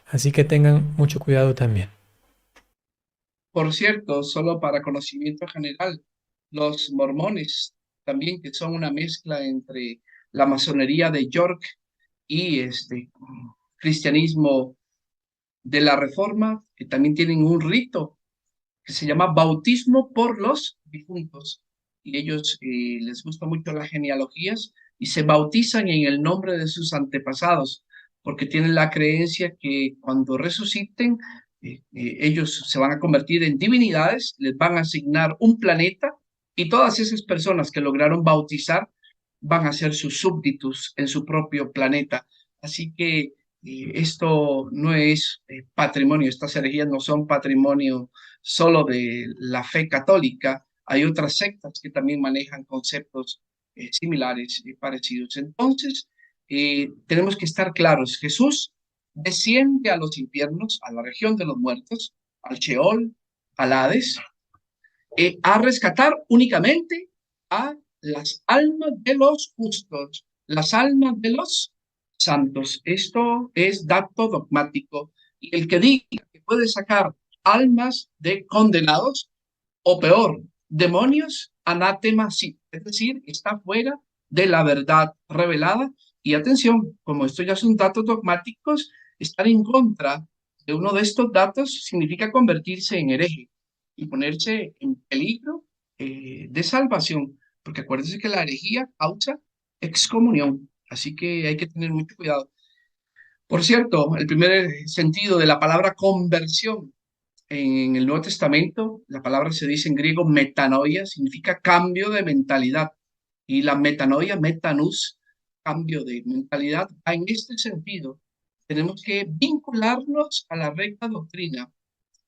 Así que tengan mucho cuidado también. por cierto, solo para conocimiento general, los mormones también, que son una mezcla entre la masonería de York y cristianismo de la Reforma, que también tienen un rito que se llama bautismo por los difuntos. Y ellos les gusta mucho las genealogías y se bautizan en el nombre de sus antepasados, porque tienen la creencia que cuando resuciten, ellos se van a convertir en divinidades, les van a asignar un planeta y todas esas personas que lograron bautizar van a ser sus súbditos en su propio planeta. Así que esto no es patrimonio, estas herejías no son patrimonio solo de la fe católica, hay otras sectas que también manejan conceptos similares y parecidos. Entonces, tenemos que estar claros, Jesús desciende a los infiernos, a la región de los muertos, al Sheol, al Hades, a rescatar únicamente a las almas de los justos, las almas de los santos. Esto es dato dogmático. Y el que diga que puede sacar almas de condenados, o peor, demonios, anátema sí, es decir, está fuera de la verdad revelada. Y atención, como esto ya son datos dogmáticos, estar en contra de uno de estos datos significa convertirse en hereje y ponerse en peligro de salvación, porque acuérdense que la herejía causa excomunión, así que hay que tener mucho cuidado. Por cierto, el primer sentido de la palabra conversión en el Nuevo Testamento, la palabra se dice en griego metanoia, significa cambio de mentalidad. Y la metanoia, metanus, cambio de mentalidad, va en este sentido. Tenemos que vincularnos a la recta doctrina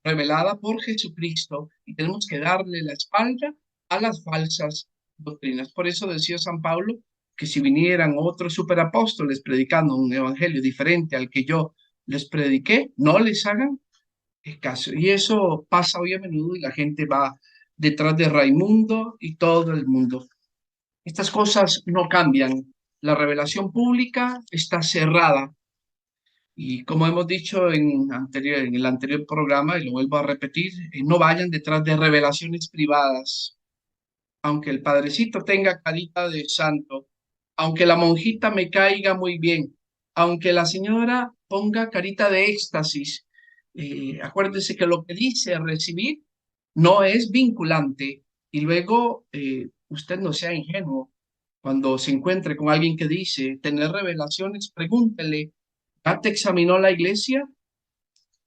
revelada por Jesucristo y tenemos que darle la espalda a las falsas doctrinas. Por eso decía San Pablo que si vinieran otros superapóstoles predicando un evangelio diferente al que yo les prediqué, no les hagan caso. Y eso pasa hoy a menudo y la gente va detrás de Raimundo y todo el mundo. Estas cosas no cambian. La revelación pública está cerrada. Y como hemos dicho en el anterior programa, y lo vuelvo a repetir, no vayan detrás de revelaciones privadas. Aunque el padrecito tenga carita de santo, aunque la monjita me caiga muy bien, aunque la señora ponga carita de éxtasis, acuérdense que lo que dice recibir no es vinculante. Y luego usted no sea ingenuo. Cuando se encuentre con alguien que dice tener revelaciones, pregúntele, ¿ya te examinó la iglesia?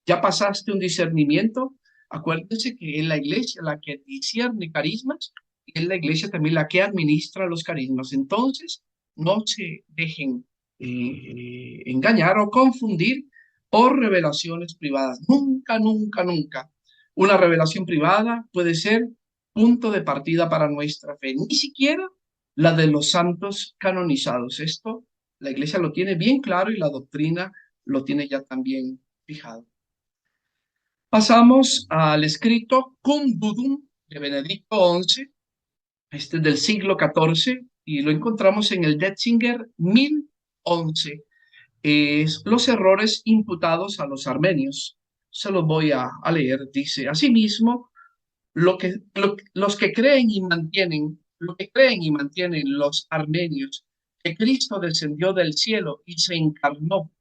¿Ya pasaste un discernimiento? Acuérdese que es la iglesia la que discierne carismas y es la iglesia también la que administra los carismas. Entonces, no se dejen engañar o confundir por revelaciones privadas. Nunca, nunca, nunca. Una revelación privada puede ser punto de partida para nuestra fe, ni siquiera la de los santos canonizados. Esto la iglesia lo tiene bien claro y la doctrina lo tiene ya también fijado. Pasamos al escrito Cum Dudum de Benedicto XI, este es del siglo XIV, y lo encontramos en el Detzinger 1011. Es los errores imputados a los armenios. Se los voy a leer. Dice, asimismo, los que creen y mantienen, lo que creen y mantienen los armenios, que Cristo descendió del cielo y se encarnó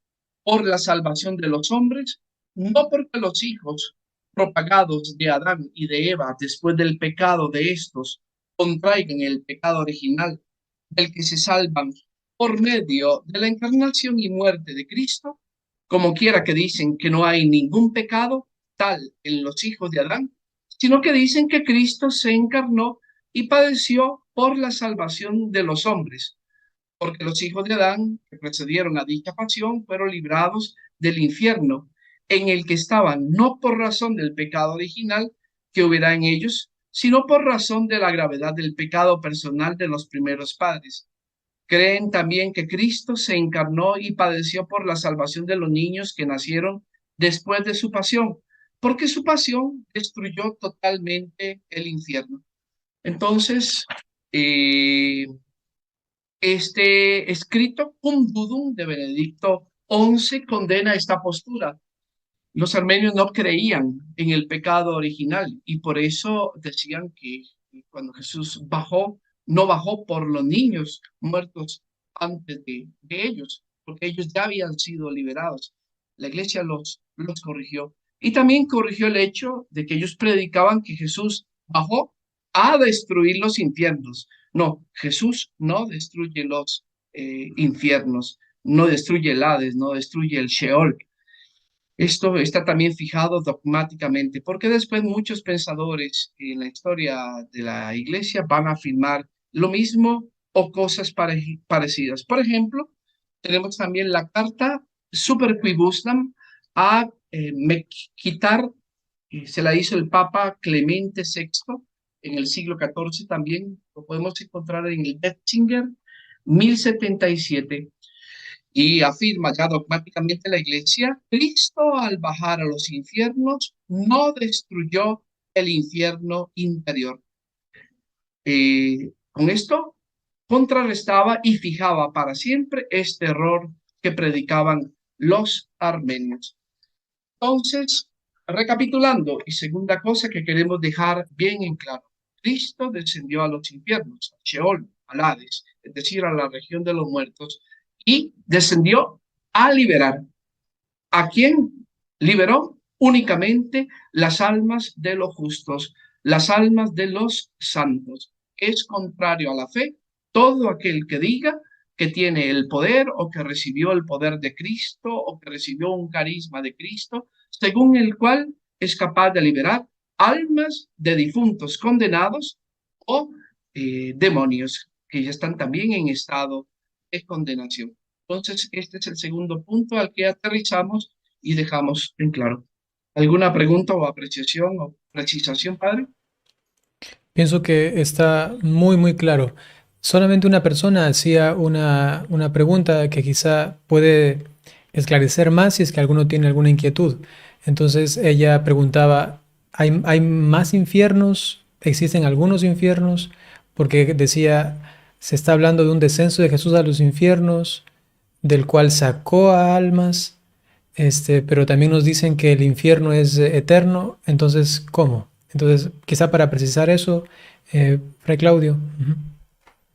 por la salvación de los hombres, no porque los hijos propagados de Adán y de Eva después del pecado de estos contraigan el pecado original del que se salvan por medio de la encarnación y muerte de Cristo, como quiera que dicen que no hay ningún pecado tal en los hijos de Adán, sino que dicen que Cristo se encarnó y padeció por la salvación de los hombres, porque los hijos de Adán que precedieron a dicha pasión fueron librados del infierno, en el que estaban no por razón del pecado original que hubiera en ellos, sino por razón de la gravedad del pecado personal de los primeros padres. Creen también que Cristo se encarnó y padeció por la salvación de los niños que nacieron después de su pasión, porque su pasión destruyó totalmente el infierno. Entonces, este escrito Cum Dudum de Benedicto XI condena esta postura. Los armenios no creían en el pecado original y por eso decían que cuando Jesús bajó, no bajó por los niños muertos antes de ellos, porque ellos ya habían sido liberados. La iglesia los corrigió y también corrigió el hecho de que ellos predicaban que Jesús bajó a destruir los infiernos. No, Jesús no destruye los infiernos, no destruye el Hades, no destruye el Sheol. Esto está también fijado dogmáticamente, porque después muchos pensadores en la historia de la iglesia van a afirmar lo mismo o cosas parecidas. Por ejemplo, tenemos también la carta Super Quibusnam a Mequitar, se la hizo el Papa Clemente VI en el siglo XIV también, lo podemos encontrar en el Detzinger 1077 y afirma ya dogmáticamente la iglesia, Cristo al bajar a los infiernos no destruyó el infierno interior. Con esto contrarrestaba y fijaba para siempre este error que predicaban los armenios. Entonces, recapitulando, y segunda cosa que queremos dejar bien en claro, Cristo descendió a los infiernos, a Sheol, al Hades, es decir, a la región de los muertos, y descendió a liberar. ¿A quién liberó? Únicamente las almas de los justos, las almas de los santos. Es contrario a la fe todo aquel que diga que tiene el poder o que recibió el poder de Cristo o que recibió un carisma de Cristo, según el cual es capaz de liberar almas de difuntos condenados o demonios que ya están también en estado de condenación. Entonces, este es el segundo punto al que aterrizamos y dejamos en claro. ¿Alguna pregunta o apreciación o precisación, padre? Pienso que está muy, muy claro. Solamente una persona hacía una pregunta que quizá puede esclarecer más si es que alguno tiene alguna inquietud. Entonces ella preguntaba, ¿hay más infiernos? ¿Existen algunos infiernos? Porque decía, se está hablando de un descenso de Jesús a los infiernos, del cual sacó a almas, pero también nos dicen que el infierno es eterno. Entonces, ¿cómo? Entonces, quizá para precisar eso, Fray Claudio. Ujú.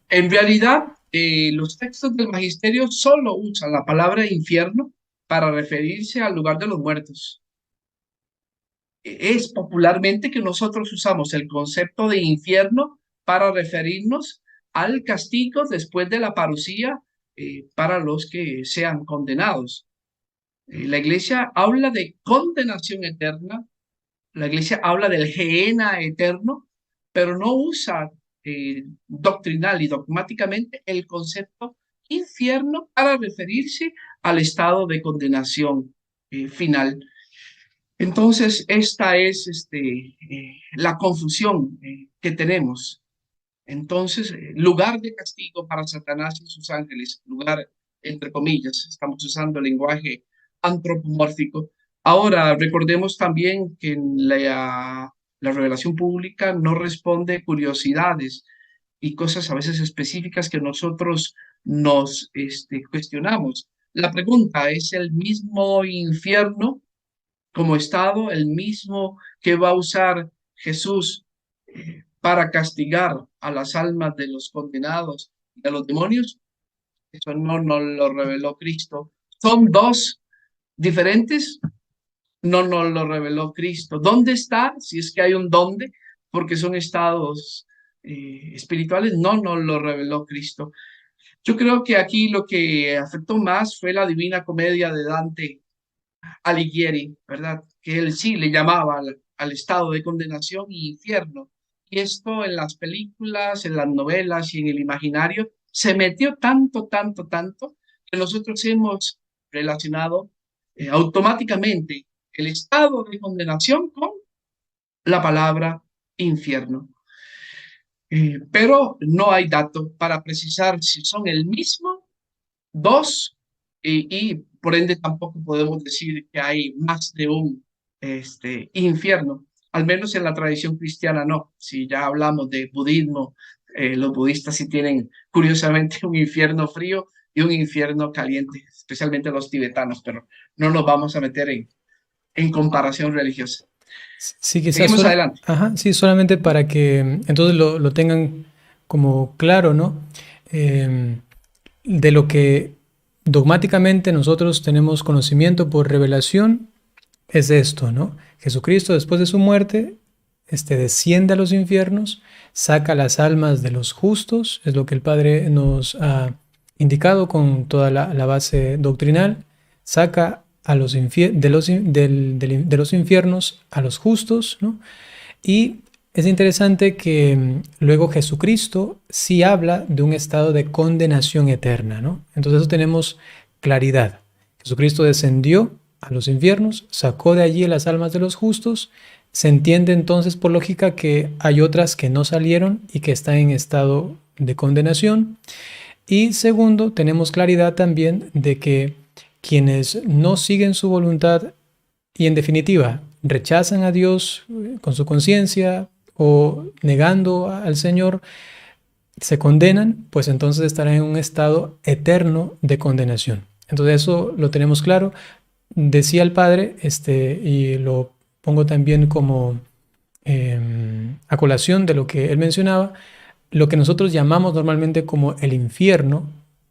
En realidad, los textos del magisterio solo usan la palabra infierno para referirse al lugar de los muertos. es popularmente que nosotros usamos el concepto de infierno para referirnos al castigo después de la parucía para los que sean condenados. La iglesia habla de condenación eterna, la iglesia habla del Gehenna eterno, pero no usa doctrinal y dogmáticamente el concepto infierno para referirse al estado de condenación final. Entonces, esta es la confusión que tenemos. Entonces, lugar de castigo para Satanás y sus ángeles, lugar entre comillas, estamos usando el lenguaje antropomórfico. Ahora, recordemos también que la revelación pública no responde curiosidades y cosas a veces específicas que nosotros nos cuestionamos. La pregunta es el mismo infierno como estado, el mismo que va a usar Jesús para castigar a las almas de los condenados y de los demonios. Eso no nos lo reveló Cristo. Son dos diferentes, no nos lo reveló Cristo. ¿Dónde está? Si es que hay un dónde, porque son estados espirituales, no nos lo reveló Cristo. Yo creo que aquí lo que afectó más fue la Divina Comedia de Dante Alighieri, ¿verdad? Que él sí le llamaba al estado de condenación y infierno. Y esto en las películas, en las novelas y en el imaginario se metió tanto, tanto, tanto, que nosotros hemos relacionado automáticamente el estado de condenación con la palabra infierno. Pero no hay dato para precisar si son el mismo dos, y por ende tampoco podemos decir que hay más de un infierno, al menos en la tradición cristiana no. Si ya hablamos de budismo, los budistas sí tienen curiosamente un infierno frío y un infierno caliente, especialmente los tibetanos, pero no nos vamos a meter en comparación religiosa. Sí, quizás Seguimos adelante. ajá, sí, solamente para que entonces lo tengan como claro, ¿no? Em, de lo que dogmáticamente nosotros tenemos conocimiento por revelación es esto, ¿no? Jesucristo después de su muerte, desciende a los infiernos, saca las almas de los justos, es lo que el Padre nos ha indicado con toda la base doctrinal, saca a los de los infiernos a los justos, ¿no? Y es interesante que luego Jesucristo sí habla de un estado de condenación eterna, ¿no? Entonces eso tenemos claridad. Jesucristo descendió a los infiernos, sacó de allí las almas de los justos. Se entiende entonces por lógica que hay otras que no salieron y que están en estado de condenación. Y segundo, tenemos claridad también de que quienes no siguen su voluntad y en definitiva rechazan a Dios con su conciencia o negando al Señor, se condenan, pues entonces estarán en un estado eterno de condenación. Entonces eso lo tenemos claro. Decía el Padre, y lo pongo también como a colación de lo que él mencionaba, lo que nosotros llamamos normalmente como el infierno,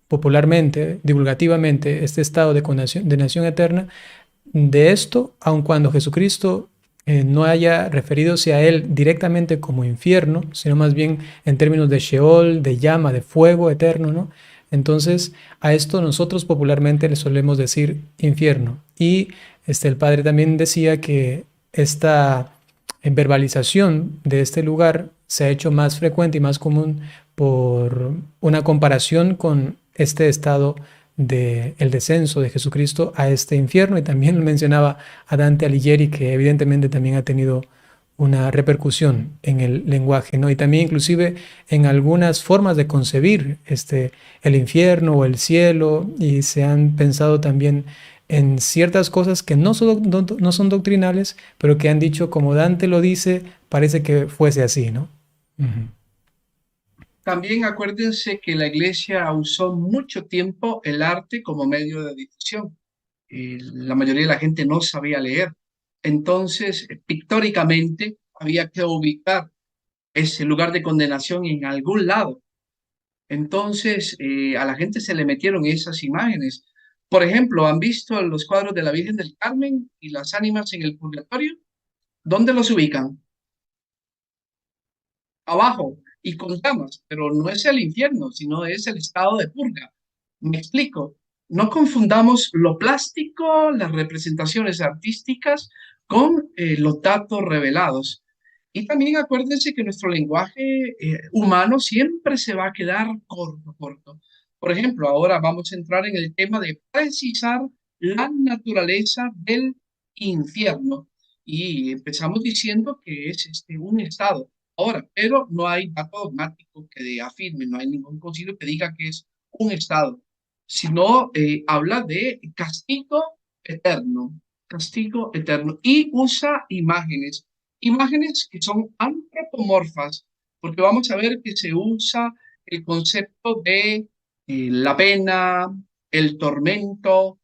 popularmente, divulgativamente, este estado de condenación eterna, de esto, aun cuando Jesucristo no haya referidose a él directamente como infierno, sino más bien en términos de Sheol, de llama, de fuego eterno, ¿no? Entonces, a esto nosotros popularmente le solemos decir infierno. Y el Padre también decía que esta verbalización de este lugar se ha hecho más frecuente y más común por una comparación con este estado del descenso de Jesucristo a este infierno, y también mencionaba a Dante Alighieri, que evidentemente también ha tenido una repercusión en el lenguaje, ¿no? Y también inclusive en algunas formas de concebir el infierno o el cielo, y se han pensado también en ciertas cosas que no son doctrinales, pero que han dicho, como Dante lo dice, parece que fuese así, ¿no? Ujú. También acuérdense que la iglesia usó mucho tiempo el arte como medio de difusión. La mayoría de la gente no sabía leer. Entonces, pictóricamente, había que ubicar ese lugar de condenación en algún lado. Entonces, a la gente se le metieron esas imágenes. Por ejemplo, ¿han visto los cuadros de la Virgen del Carmen y las ánimas en el purgatorio? ¿Dónde los ubican? Abajo y con llamas, pero no es el infierno, sino es el estado de purga. Me explico. No confundamos lo plástico, las representaciones artísticas, con los datos revelados. Y también acuérdense que nuestro lenguaje humano siempre se va a quedar corto, corto. Por ejemplo, ahora vamos a entrar en el tema de precisar la naturaleza del infierno. Y empezamos diciendo que es un estado. Ahora, pero no hay dato dogmático que afirme, no hay ningún concilio que diga que es un estado, sino habla de castigo eterno, y usa imágenes, imágenes que son antropomorfas, porque vamos a ver que se usa el concepto de la pena, el tormento,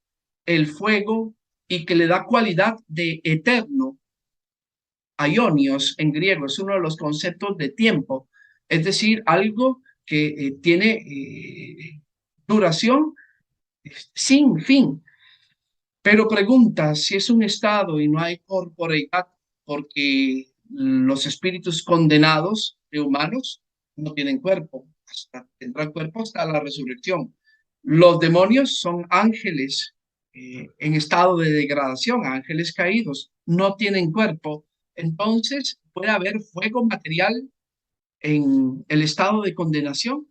el fuego, y que le da cualidad de eterno. Aionios en griego es uno de los conceptos de tiempo, es decir, algo que tiene duración sin fin. Pero pregunta si es un estado y no hay corporeidad, porque los espíritus condenados de humanos no tienen cuerpo, tendrán cuerpo hasta la resurrección. Los demonios son ángeles en estado de degradación, ángeles caídos, no tienen cuerpo. Entonces puede haber fuego material en el estado de condenación.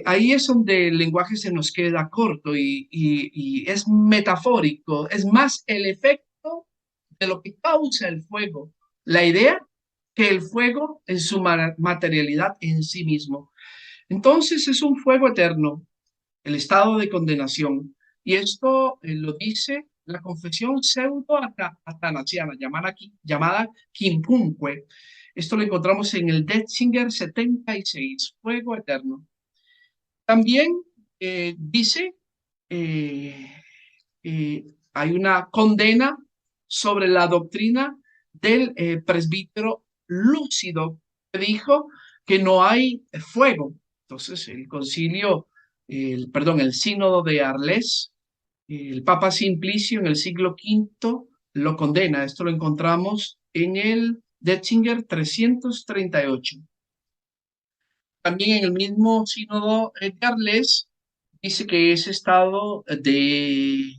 Ahí es donde el lenguaje se nos queda corto y es metafórico, es más el efecto de lo que causa el fuego, la idea que el fuego en su materialidad en sí mismo. Entonces es un fuego eterno, el estado de condenación. Y esto lo dice la confesión pseudo-atanasiana, llamada Quimpunque. Esto lo encontramos en el Detzinger 76, fuego eterno. También dice, eh, hay una condena sobre la doctrina del presbítero Lúcido, que dijo que no hay fuego. Entonces, el concilio, perdón, el sínodo de Arles, el Papa Simplicio en el siglo V lo condena. Esto lo encontramos en el Detzinger 338. También en el mismo sínodo de Arles dice que ese estado de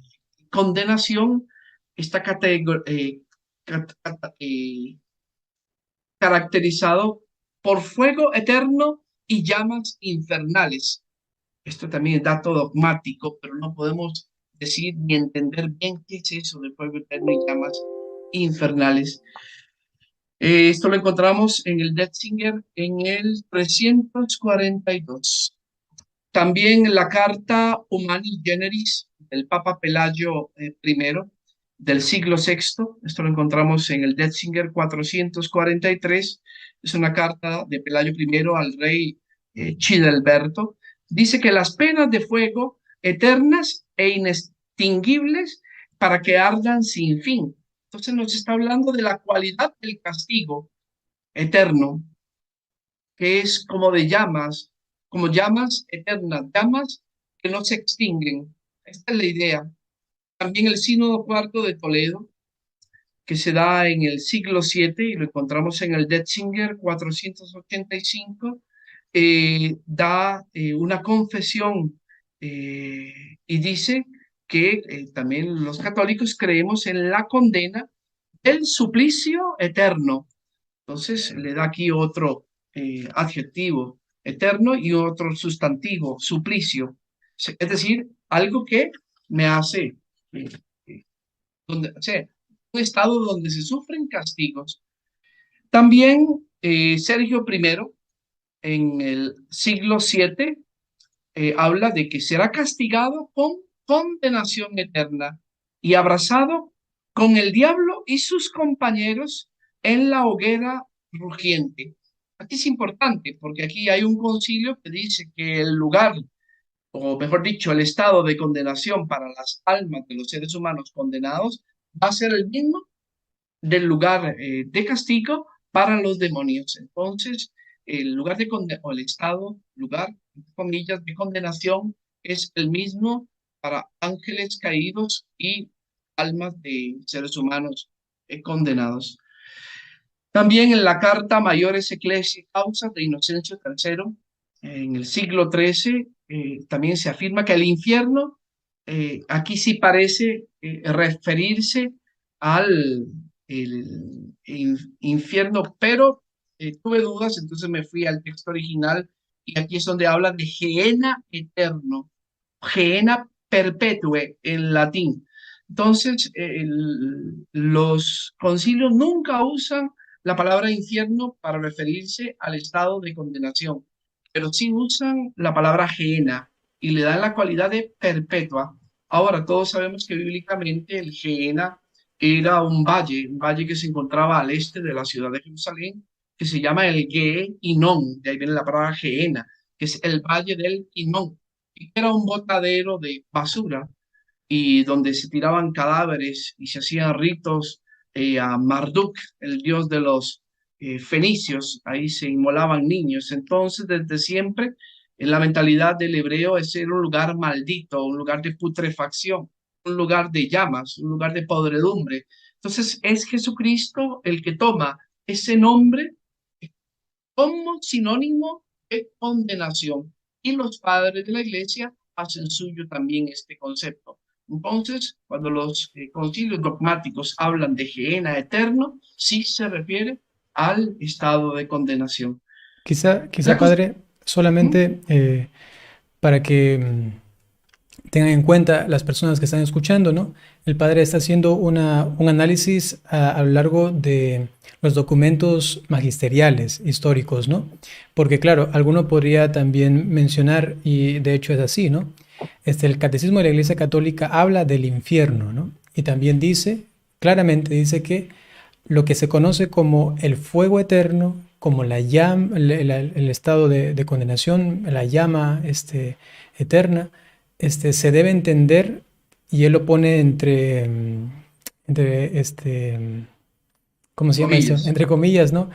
condenación está caracterizado por fuego eterno y llamas infernales. Esto también es dato dogmático, pero no podemos decir ni entender bien qué es eso de fuego eterno y llamas infernales. Esto lo encontramos en el Detzinger en el 342. También la carta Humani Generis del Papa Pelayo I del siglo VI, esto lo encontramos en el Detzinger 443, es una carta de Pelayo I al rey Childeberto. Dice que las penas de fuego eternas e inextinguibles para que ardan sin fin. Entonces nos está hablando de la cualidad del castigo eterno, que es como de llamas, como llamas eternas, llamas que no se extinguen. Esta es la idea. También el Sínodo Cuarto de Toledo, que se da en el siglo VII y lo encontramos en el Detzinger 485, da una confesión y dice que también los católicos creemos en la condena del suplicio eterno. Entonces le da aquí otro adjetivo, eterno, y otro sustantivo, suplicio. Es decir, algo que me hace, eh, o sea, un estado donde se sufren castigos. También Sergio I, en el siglo VII, habla de que será castigado con condenación eterna y abrazado con el diablo y sus compañeros en la hoguera rugiente. Aquí es importante porque aquí hay un concilio que dice que el lugar, o mejor dicho, el estado de condenación para las almas de los seres humanos condenados va a ser el mismo del lugar de castigo para los demonios. Entonces, el lugar de o el estado, lugar, entre comillas, de condenación es el mismo para ángeles caídos y almas de seres humanos condenados. También en la carta Maiores Ecclesiae Causa de Inocencio III, en el siglo XIII, también se afirma que el infierno, aquí sí parece referirse al infierno, pero tuve dudas, entonces me fui al texto original y aquí es donde habla de Gehenna eterno, Gehenna perpetue en latín. Entonces, los concilios nunca usan la palabra infierno para referirse al estado de condenación, pero sí usan la palabra Gehenna y le dan la cualidad de perpetua. Ahora, todos sabemos que bíblicamente el Gehenna era un valle que se encontraba al este de la ciudad de Jerusalén, que se llama el Ge-Hinnom, de ahí viene la palabra Gehenna, que es el valle del Hinnom, y era un botadero de basura y donde se tiraban cadáveres y se hacían ritos a Marduk, el dios de los fenicios, ahí se inmolaban niños. Entonces, desde siempre, en la mentalidad del hebreo es ser un lugar maldito, un lugar de putrefacción, un lugar de llamas, un lugar de podredumbre. Entonces, es Jesucristo el que toma ese nombre como sinónimo de condenación. Y los padres de la iglesia hacen suyo también este concepto. Entonces, cuando los concilios dogmáticos hablan de Gehenna eterno, sí se refiere al estado de condenación. Quizá La cosa, padre, solamente para que tengan en cuenta las personas que están escuchando, ¿no? El padre está haciendo un análisis a lo largo de los documentos magisteriales históricos, ¿no? Porque claro, alguno podría también mencionar, y de hecho es así, ¿no? El Catecismo de la Iglesia Católica habla del infierno, ¿no? Y también dice, claramente dice que lo que se conoce como el fuego eterno, como la llama, el estado de condenación, la llama eterna, se debe entender, y él lo pone entre ¿cómo se llama esto? comillas. Entre comillas, ¿no?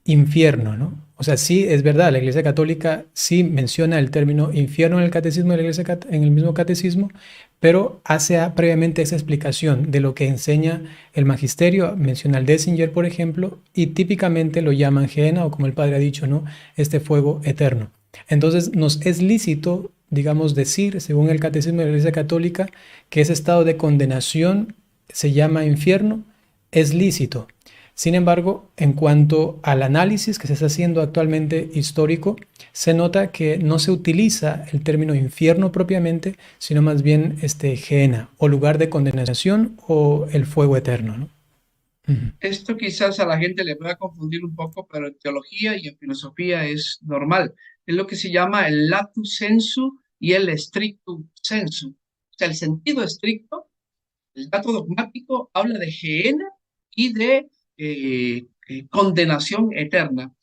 Infierno, ¿no? O sea, sí, es verdad, la Iglesia Católica sí menciona el término infierno en el catecismo de la Iglesia, en el mismo catecismo, pero hace previamente esa explicación de lo que enseña el magisterio, menciona el Dessinger, por ejemplo, y típicamente lo llaman Gehenna, o como el padre ha dicho, ¿no? Este fuego eterno. Entonces, nos es lícito, digamos, decir, según el catecismo de la Iglesia Católica, que ese estado de condenación se llama infierno, es lícito. Sin embargo, en cuanto al análisis que se está haciendo actualmente histórico, se nota que no se utiliza el término infierno propiamente, sino más bien Gehenna, o lugar de condenación, o el fuego eterno, ¿no? Ujú. Esto quizás a la gente le pueda confundir un poco, pero en teología y en filosofía es normal. Es lo que se llama el lato sensu y el stricto sensu. O sea, el sentido estricto, el dato dogmático habla de Gehenna y de condenación eterna,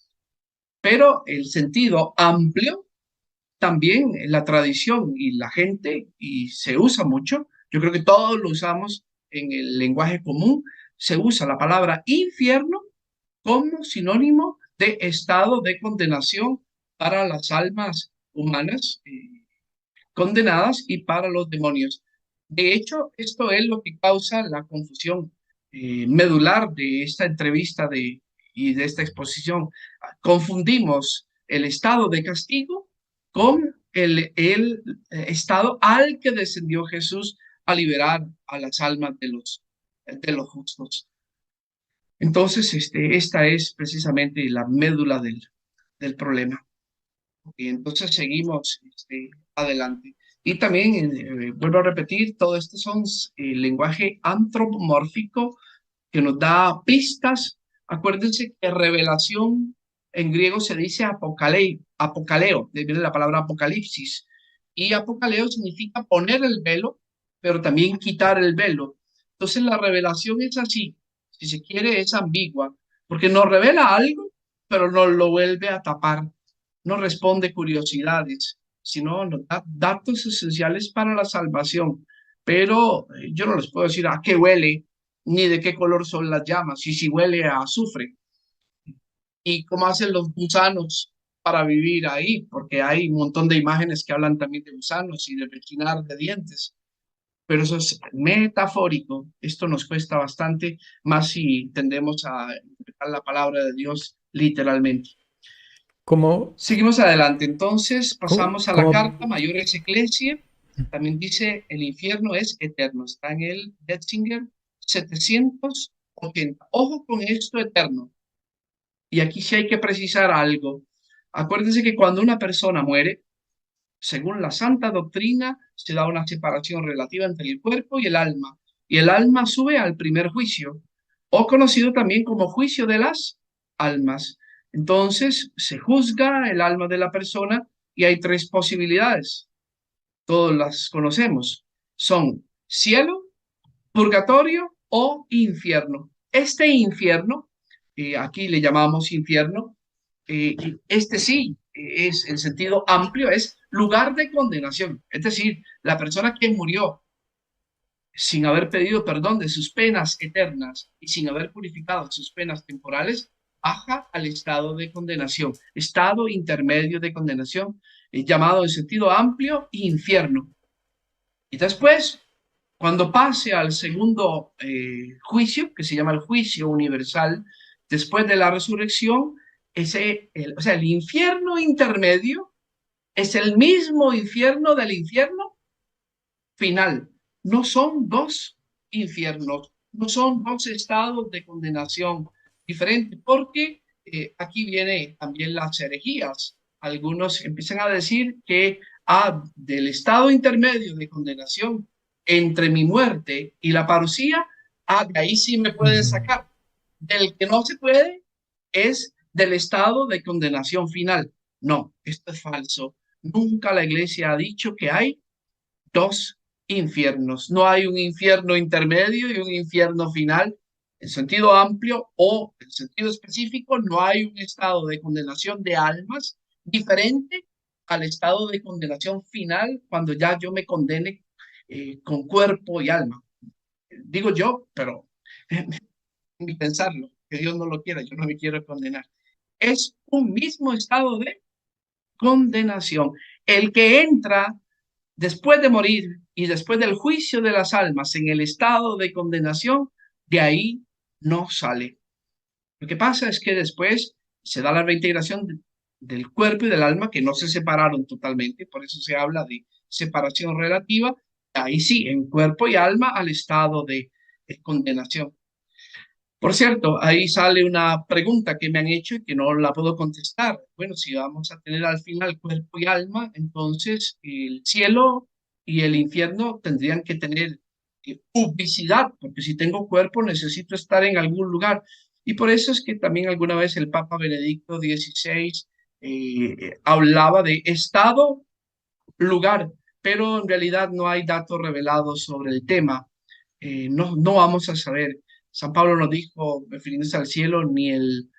pero el sentido amplio también la tradición y la gente, y se usa mucho, yo creo que todos lo usamos en el lenguaje común, se usa la palabra infierno como sinónimo de estado de condenación para las almas humanas condenadas y para los demonios. De hecho, esto es lo que causa la confusión medular de esta entrevista y de esta exposición. Confundimos el estado de castigo con el estado al que descendió Jesús a liberar a las almas de los justos. Entonces, esta es precisamente la médula del problema. Y entonces seguimos adelante. Y también, vuelvo a repetir, todo esto son lenguaje antropomórfico que nos da pistas. Acuérdense que revelación en griego se dice apocaleo, de ahí viene la palabra apocalipsis. Y apocaleo significa poner el velo, pero también quitar el velo. Entonces la revelación es así, si se quiere, es ambigua, porque nos revela algo, pero nos lo vuelve a tapar. No responde curiosidades, sino nos da datos esenciales para la salvación. Pero yo no les puedo decir a qué huele, ni de qué color son las llamas, y si huele a azufre, y cómo hacen los gusanos para vivir ahí, porque hay un montón de imágenes que hablan también de gusanos y de rechinar de dientes. Pero eso es metafórico. Esto nos cuesta bastante, más si tendemos a interpretar la palabra de Dios literalmente. Como, Seguimos adelante. Entonces como, pasamos a la como- carta Maiores Ecclesiae. También dice el infierno es eterno. Está en el Detzinger 780. Ojo con esto eterno. Y aquí sí hay que precisar algo. Acuérdense que cuando una persona muere, según la santa doctrina, se da una separación relativa entre el cuerpo y el alma. Y el alma sube al primer juicio, o conocido también como juicio de las almas. Entonces, se juzga el alma de la persona y hay tres posibilidades. Todas las conocemos. Son cielo, purgatorio o infierno. Este infierno, aquí le llamamos infierno, este sí es en sentido amplio, es lugar de condenación. Es decir, la persona que murió sin haber pedido perdón de sus penas eternas y sin haber purificado sus penas temporales, baja al estado de condenación, estado intermedio de condenación, llamado en sentido amplio infierno. Y después, cuando pase al segundo juicio, que se llama el juicio universal, después de la resurrección, o sea, el infierno intermedio es el mismo infierno del infierno final. No son dos infiernos, no son dos estados de condenación diferentes, porque aquí viene también las herejías. Algunos empiezan a decir que del estado intermedio de condenación entre mi muerte y la parucía, de ahí sí me pueden Ujú. sacar. Del que no se puede es del estado de condenación final. No, esto es falso. Nunca la iglesia ha dicho que hay dos infiernos. No hay un infierno intermedio y un infierno final. En sentido amplio o en sentido específico, no hay un estado de condenación de almas diferente al estado de condenación final cuando ya yo me condene con cuerpo y alma. Digo yo, pero ni pensarlo, que Dios no lo quiera, yo no me quiero condenar. Es un mismo estado de condenación. El que entra después de morir y después del juicio de las almas en el estado de condenación, de ahí no sale. Lo que pasa es que después se da la reintegración del cuerpo y del alma que no se separaron totalmente, por eso se habla de separación relativa, ahí sí, en cuerpo y alma al estado de condenación. Por cierto, ahí sale una pregunta que me han hecho y que no la puedo contestar. Bueno, si vamos a tener al final cuerpo y alma, entonces el cielo y el infierno tendrían que tener publicidad, porque si tengo cuerpo necesito estar en algún lugar. Y por eso es que también alguna vez el Papa Benedicto XVI hablaba de estado, lugar, pero en realidad no hay datos revelados sobre el tema. No vamos a saber. San Pablo nos dijo, refiriéndose al cielo, ni el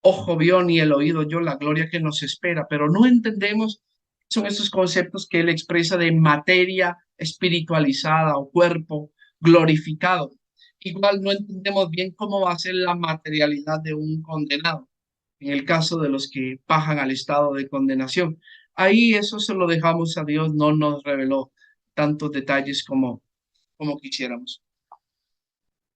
ojo vio ni el oído oyó la gloria que nos espera, pero no entendemos, son esos conceptos que él expresa de materia espiritualizada o cuerpo glorificado. Igual no entendemos bien cómo va a ser la materialidad de un condenado, en el caso de los que bajan al estado de condenación. Ahí eso se lo dejamos a Dios, no nos reveló tantos detalles como quisiéramos.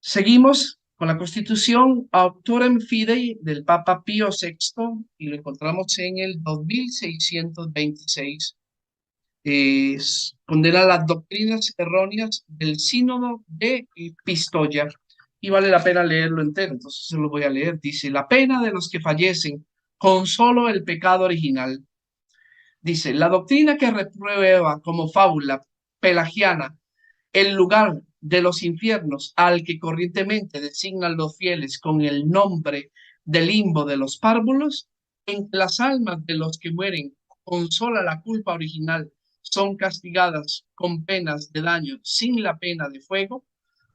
Seguimos con la Constitución Autorem Fidei del Papa Pío VI y lo encontramos en el 2626. Condena las doctrinas erróneas del Sínodo de Pistoia y vale la pena leerlo entero, entonces se lo voy a leer. Dice, la pena de los que fallecen con solo el pecado original. Dice, la doctrina que reprueba como fábula pelagiana el lugar de los infiernos al que corrientemente designan los fieles con el nombre del limbo de los párvulos, en que las almas de los que mueren con sola la culpa original son castigadas con penas de daño sin la pena de fuego,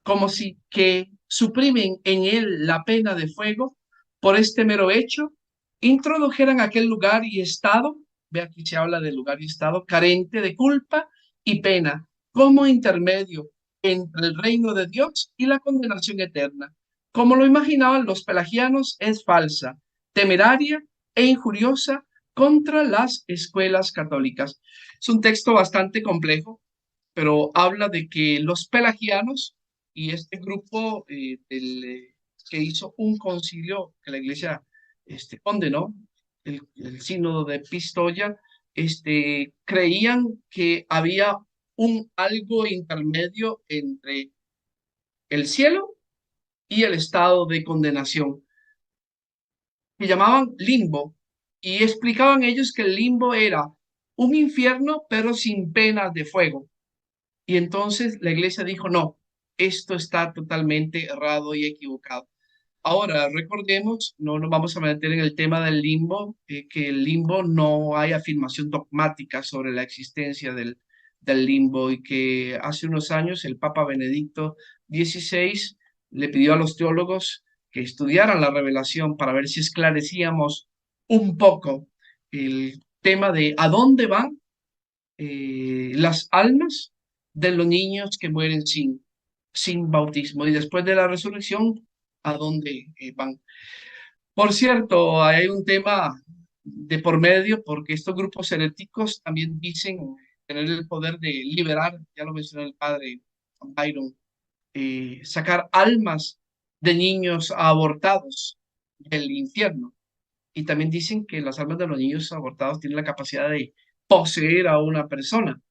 como si que suprimen en él la pena de fuego, por este mero hecho, introdujeran aquel lugar y estado, ve aquí se habla de lugar y estado, carente de culpa y pena, como intermedio entre el reino de Dios y la condenación eterna. Como lo imaginaban los pelagianos, es falsa, temeraria e injuriosa contra las escuelas católicas. Es un texto bastante complejo, pero habla de que los pelagianos y este grupo que hizo un concilio que la iglesia condenó, el sínodo de Pistoia, creían que había un algo intermedio entre el cielo y el estado de condenación, que llamaban limbo, y explicaban ellos que el limbo era un infierno, pero sin penas de fuego. Y entonces la iglesia dijo, no, esto está totalmente errado y equivocado. Ahora, recordemos, no nos vamos a meter en el tema del limbo, que el limbo no hay afirmación dogmática sobre la existencia del limbo, y que hace unos años el Papa Benedicto XVI le pidió a los teólogos que estudiaran la revelación para ver si esclarecíamos un poco el tema de a dónde van las almas de los niños que mueren sin bautismo, y después de la resurrección, a dónde van. Por cierto, hay un tema de por medio, porque estos grupos heréticos también dicen tener el poder de liberar, ya lo mencionó el padre Byron, sacar almas de niños abortados del infierno. Y también dicen que las almas de los niños abortados tienen la capacidad de poseer a una persona,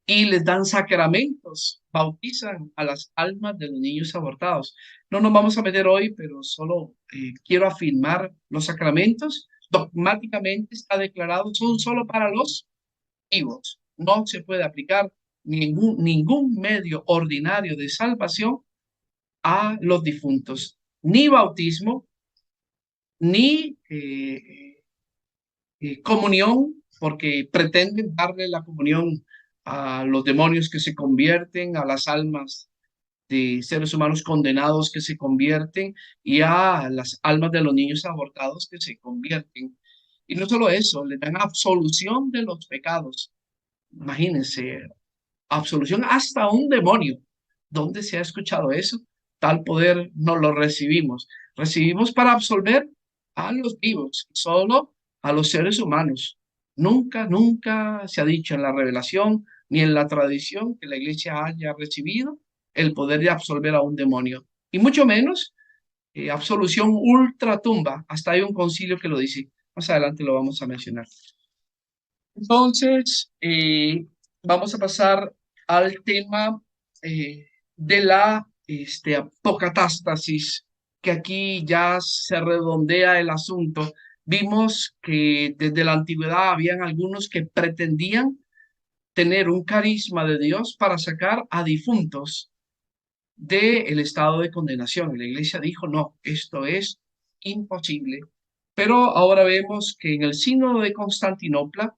y les dan sacramentos, bautizan a las almas de los niños abortados. No nos vamos a meter hoy, pero solo quiero afirmar, los sacramentos dogmáticamente está declarado, son solo para los vivos. No se puede aplicar ningún medio ordinario de salvación a los difuntos, ni bautismo, ni comunión, porque pretenden darle la comunión a los demonios que se convierten, a las almas de seres humanos condenados que se convierten, y a las almas de los niños abortados que se convierten. Y no solo eso, le dan absolución de los pecados. Imagínense, absolución hasta a un demonio. ¿Dónde se ha escuchado eso? Tal poder no lo recibimos. Recibimos para absolver a los vivos, solo a los seres humanos. Nunca, nunca se ha dicho en la revelación ni en la tradición que la iglesia haya recibido el poder de absolver a un demonio. Y mucho menos absolución ultratumba. Hasta hay un concilio que lo dice. Más adelante lo vamos a mencionar. Entonces, vamos a pasar al tema de la apocatástasis, que aquí ya se redondea el asunto. Vimos que desde la antigüedad habían algunos que pretendían tener un carisma de Dios para sacar a difuntos del estado de condenación. Y la iglesia dijo, no, esto es imposible. Pero ahora vemos que en el sínodo de Constantinopla,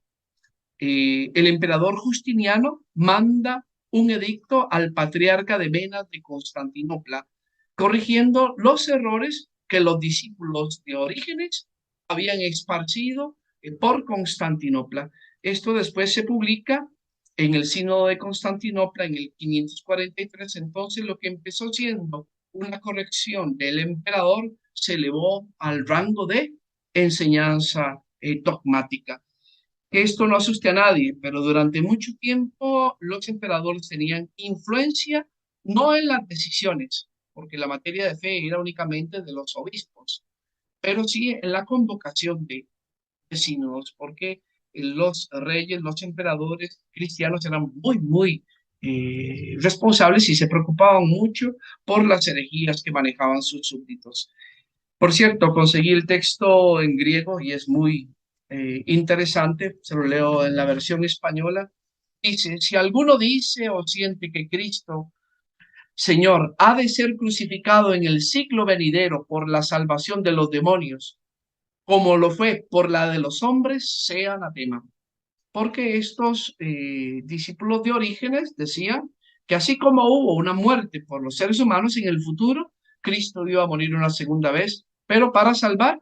el emperador Justiniano manda un edicto al patriarca de Menas de Constantinopla, corrigiendo los errores que los discípulos de Orígenes habían esparcido por Constantinopla. Esto después se publica en el Sínodo de Constantinopla en el 543. Entonces, lo que empezó siendo una corrección del emperador se elevó al rango de enseñanza dogmática. Que esto no asuste a nadie, pero durante mucho tiempo los emperadores tenían influencia no en las decisiones, porque la materia de fe era únicamente de los obispos, pero sí en la convocación de sínodos, porque los reyes, los emperadores cristianos eran muy responsables y se preocupaban mucho por las herejías que manejaban sus súbditos. Por cierto, conseguí el texto en griego y es muy interesante, se lo leo en la versión española. Dice, si alguno dice o siente que Cristo, Señor, ha de ser crucificado en el siglo venidero por la salvación de los demonios, como lo fue por la de los hombres, sea anatema. Porque estos discípulos de Orígenes decían que así como hubo una muerte por los seres humanos en el futuro, Cristo iba a morir una segunda vez, pero para salvar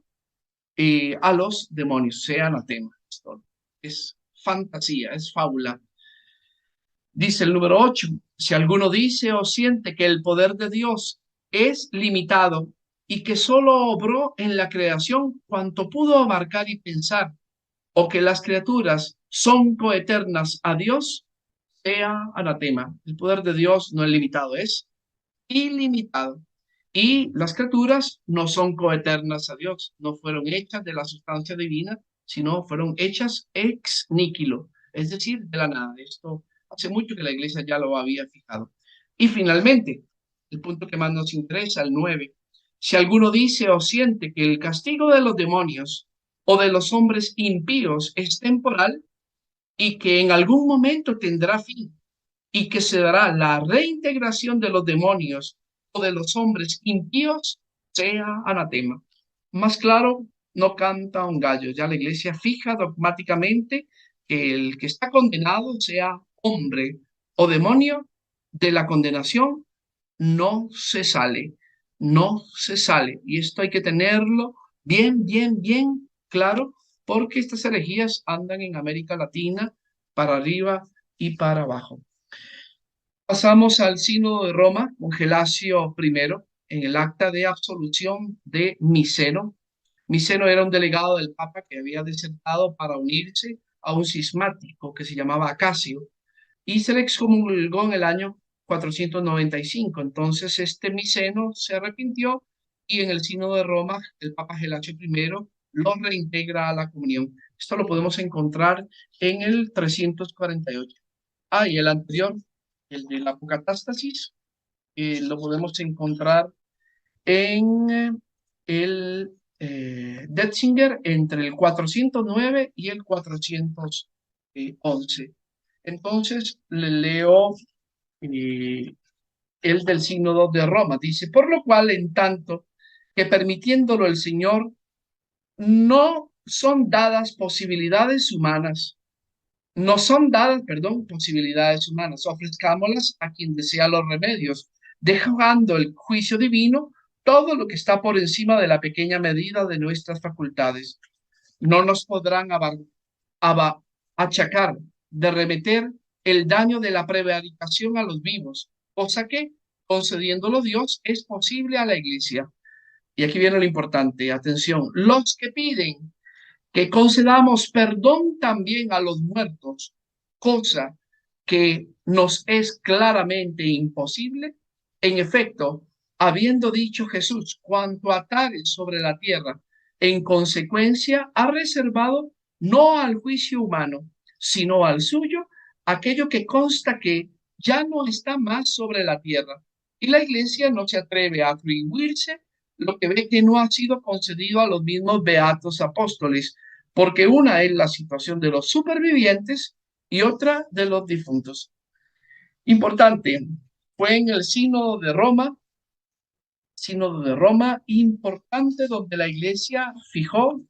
a los demonios, sea anatema. Esto es fantasía, es fábula. Dice el número 8, si alguno dice o siente que el poder de Dios es limitado y que solo obró en la creación cuanto pudo abarcar y pensar, o que las criaturas son coeternas a Dios, sea anatema. El poder de Dios no es limitado, es ilimitado. Y las criaturas no son coeternas a Dios, no fueron hechas de la sustancia divina, sino fueron hechas ex nihilo, es decir, de la nada. Esto hace mucho que la iglesia ya lo había fijado. Y finalmente, el punto que más nos interesa, el 9. Si alguno dice o siente que el castigo de los demonios o de los hombres impíos es temporal y que en algún momento tendrá fin, y que se dará la reintegración de los demonios o de los hombres impíos, sea anatema. Más claro, no canta un gallo. Ya la iglesia fija dogmáticamente que el que está condenado, sea hombre o demonio, de la condenación no se sale, no se sale. Y esto hay que tenerlo bien, bien, bien claro, porque estas herejías andan en América Latina para arriba y para abajo. Pasamos al Sínodo de Roma con Gelasio I en el acta de absolución de Miceno. Miceno era un delegado del Papa que había desertado para unirse a un cismático que se llamaba Acasio y se le excomulgó en el año 495. Entonces este Miceno se arrepintió y en el Sínodo de Roma el Papa Gelasio I lo reintegra a la comunión. Esto lo podemos encontrar en el 348. Y el anterior, el de la apocatástasis, lo podemos encontrar en el Detzinger entre el 409 y el 411. Entonces, le leo el del Sínodo de Roma. Dice, por lo cual, en tanto que permitiéndolo el Señor, no son dadas posibilidades humanas, no son dadas, perdón, posibilidades humanas. Ofrezcámoslas a quien desea los remedios, dejando el juicio divino todo lo que está por encima de la pequeña medida de nuestras facultades. No nos podrán achacar de remeter el daño de la prevaricación a los vivos, cosa que, concediéndolo Dios, es posible a la iglesia. Y aquí viene lo importante, atención, los que piden que concedamos perdón también a los muertos, cosa que nos es claramente imposible. En efecto, habiendo dicho Jesús, cuanto atares sobre la tierra, en consecuencia ha reservado no al juicio humano, sino al suyo, aquello que consta que ya no está más sobre la tierra. Y la iglesia no se atreve a atribuirse lo que ve que no ha sido concedido a los mismos beatos apóstoles, porque una es la situación de los supervivientes y otra de los difuntos. Importante, fue en el Sínodo de Roma, importante, donde la iglesia fijó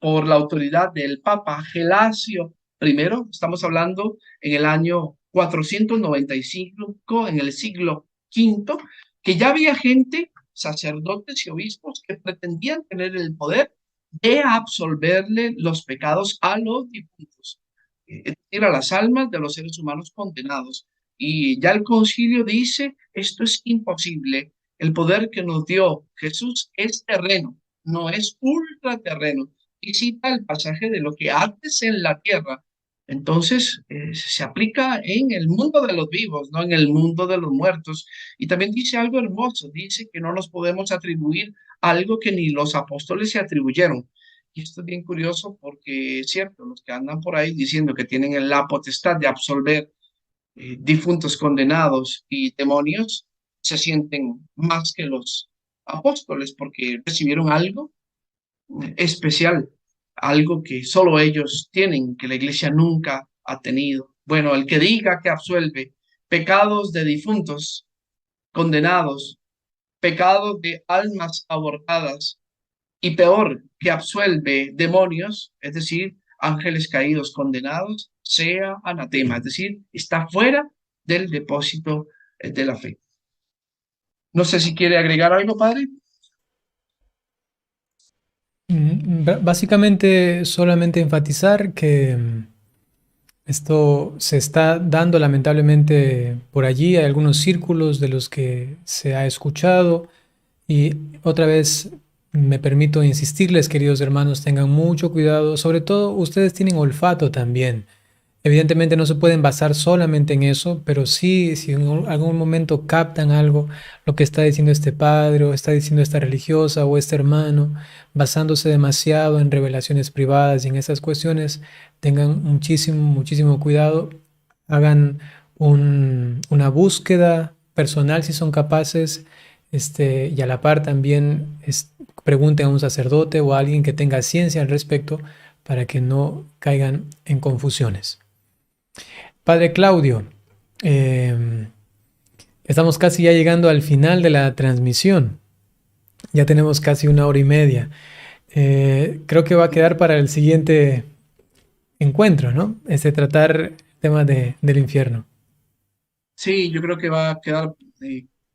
por la autoridad del Papa Gelasio I, estamos hablando en el año 495, en el siglo V, que ya había gente, sacerdotes y obispos, que pretendían tener el poder de absolverle los pecados a los difuntos, es decir, a las almas de los seres humanos condenados. Y ya el concilio dice, esto es imposible. El poder que nos dio Jesús es terreno, no es ultraterreno. Y cita el pasaje de lo que haces en la tierra. Entonces, se aplica en el mundo de los vivos, no en el mundo de los muertos. Y también dice algo hermoso, dice que no nos podemos atribuir algo que ni los apóstoles se atribuyeron. Y esto es bien curioso porque es cierto, los que andan por ahí diciendo que tienen la potestad de absolver difuntos condenados y demonios, se sienten más que los apóstoles porque recibieron algo especial, algo que solo ellos tienen, que la iglesia nunca ha tenido. Bueno, el que diga que absuelve pecados de difuntos condenados, pecados de almas abortadas, y peor, que absuelve demonios, es decir, ángeles caídos condenados, sea anatema, es decir, está fuera del depósito de la fe. No sé si quiere agregar algo, padre. Básicamente solamente enfatizar que esto se está dando lamentablemente por allí. Hay algunos círculos de los que se ha escuchado y otra vez me permito insistirles, queridos hermanos, tengan mucho cuidado. Sobre todo ustedes tienen olfato también. Evidentemente no se pueden basar solamente en eso, pero sí, si en algún momento captan algo, lo que está diciendo este padre o está diciendo esta religiosa o este hermano, basándose demasiado en revelaciones privadas y en esas cuestiones, tengan muchísimo, muchísimo cuidado, hagan una búsqueda personal si son capaces, y a la par también pregunten a un sacerdote o a alguien que tenga ciencia al respecto para que no caigan en confusiones. Padre Claudio, eh, estamos casi ya llegando al final de la transmisión. Ya tenemos casi 1 hora y media. Creo que va a quedar para el siguiente encuentro, ¿no? Tratar el tema del infierno. Sí, yo creo que va a quedar,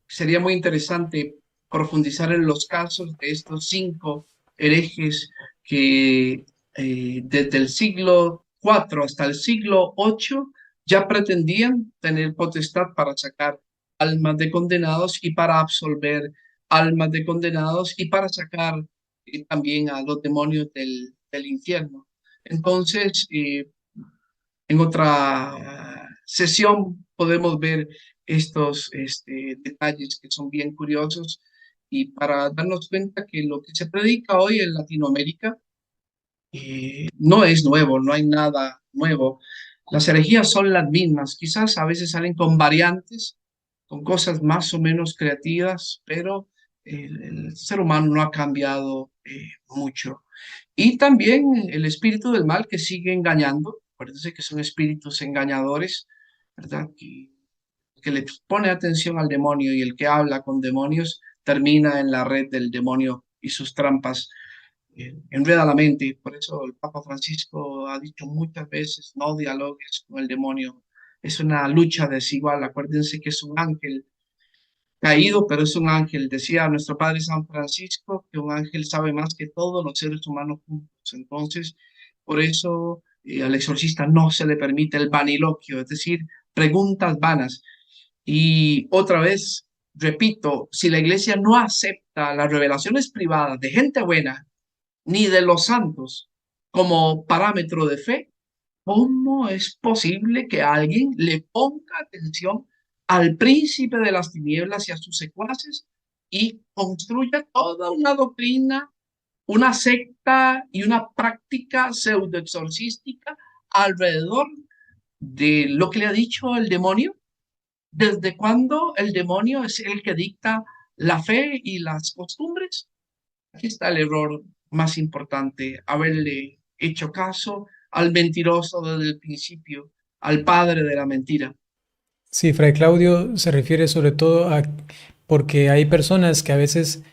sería muy interesante profundizar en los casos de estos 5 herejes que desde el siglo IV hasta el siglo VIII ya pretendían tener potestad para sacar almas de condenados y para absolver almas de condenados y para sacar también a los demonios del infierno. Entonces, en otra sesión podemos ver estos detalles que son bien curiosos y para darnos cuenta que lo que se predica hoy en Latinoamérica no es nuevo, no hay nada nuevo. Las herejías son las mismas, quizás a veces salen con variantes, con cosas más o menos creativas, pero el ser humano no ha cambiado mucho. Y también el espíritu del mal que sigue engañando, acuérdense que son espíritus engañadores, ¿verdad? Que le pone atención al demonio y el que habla con demonios termina en la red del demonio y sus trampas enreda la mente. Por eso el Papa Francisco ha dicho muchas veces, no dialogues con el demonio. Es una lucha desigual. Acuérdense que es un ángel caído, pero es un ángel. Decía nuestro Padre San Francisco que un ángel sabe más que todos los seres humanos juntos. Entonces, por eso al exorcista no se le permite el vaniloquio, es decir, preguntas vanas. Y otra vez, repito, si la iglesia no acepta las revelaciones privadas de gente buena, ni de los santos como parámetro de fe, ¿cómo es posible que alguien le ponga atención al príncipe de las tinieblas y a sus secuaces y construya toda una doctrina, una secta y una práctica pseudoexorcística alrededor de lo que le ha dicho el demonio? ¿Desde cuándo el demonio es el que dicta la fe y las costumbres? Aquí está el error más importante, haberle hecho caso al mentiroso desde el principio, al padre de la mentira. Sí, Fray Claudio se refiere sobre todo a porque hay personas que a veces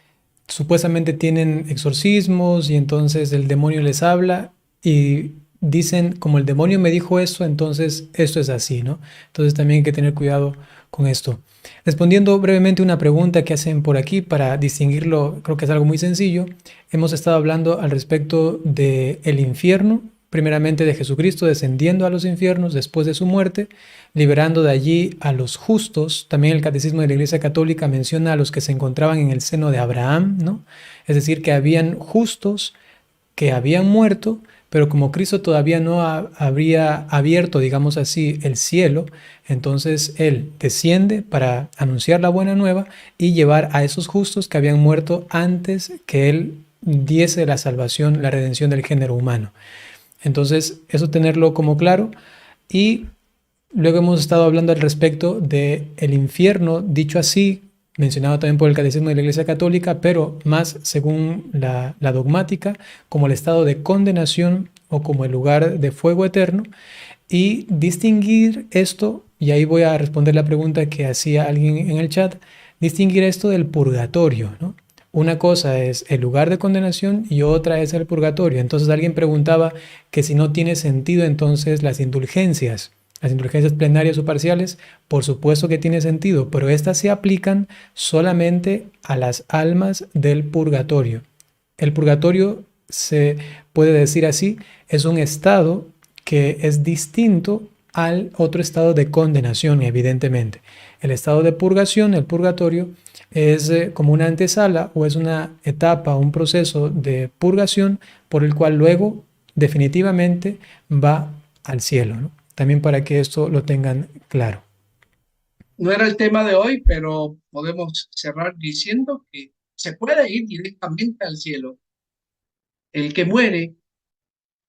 supuestamente tienen exorcismos y entonces el demonio les habla y dicen, como el demonio me dijo esto, entonces esto es así, ¿no? Entonces también hay que tener cuidado con esto. Respondiendo brevemente una pregunta que hacen por aquí para distinguirlo, creo que es algo muy sencillo. Hemos estado hablando al respecto del infierno, primeramente de Jesucristo descendiendo a los infiernos después de su muerte, liberando de allí a los justos. También el Catecismo de la Iglesia Católica menciona a los que se encontraban en el seno de Abraham, ¿no? Es decir, que habían justos que habían muerto, pero como Cristo todavía no habría abierto, digamos así, el cielo, entonces Él desciende para anunciar la buena nueva y llevar a esos justos que habían muerto antes que Él diese la salvación, la redención del género humano. Entonces, eso tenerlo como claro. Y luego hemos estado hablando al respecto del infierno, dicho así, mencionado también por el Catecismo de la Iglesia Católica, pero más según la dogmática, como el estado de condenación o como el lugar de fuego eterno. Y distinguir esto, y ahí voy a responder la pregunta que hacía alguien en el chat, distinguir esto del purgatorio, ¿no? Una cosa es el lugar de condenación y otra es el purgatorio. Entonces alguien preguntaba que si no tiene sentido entonces las indulgencias plenarias o parciales. Por supuesto que tiene sentido, pero estas se aplican solamente a las almas del purgatorio. El purgatorio, se puede decir así, es un estado que es distinto al otro estado de condenación, evidentemente. El estado de purgación, el purgatorio, es como una antesala o es una etapa, un proceso de purgación por el cual luego definitivamente va al cielo, ¿no? también para que esto lo tengan claro. No era el tema de hoy, pero podemos cerrar diciendo que se puede ir directamente al cielo. El que muere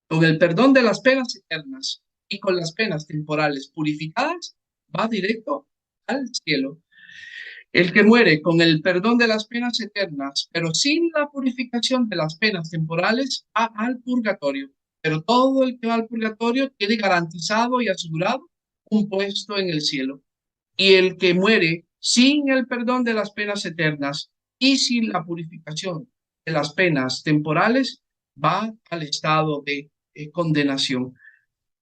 con el perdón de las penas eternas y con las penas temporales purificadas va directo al cielo. El que muere con el perdón de las penas eternas, pero sin la purificación de las penas temporales, va al purgatorio. Pero todo el que va al purgatorio tiene garantizado y asegurado un puesto en el cielo. Y el que muere sin el perdón de las penas eternas y sin la purificación de las penas temporales, va al estado de condenación.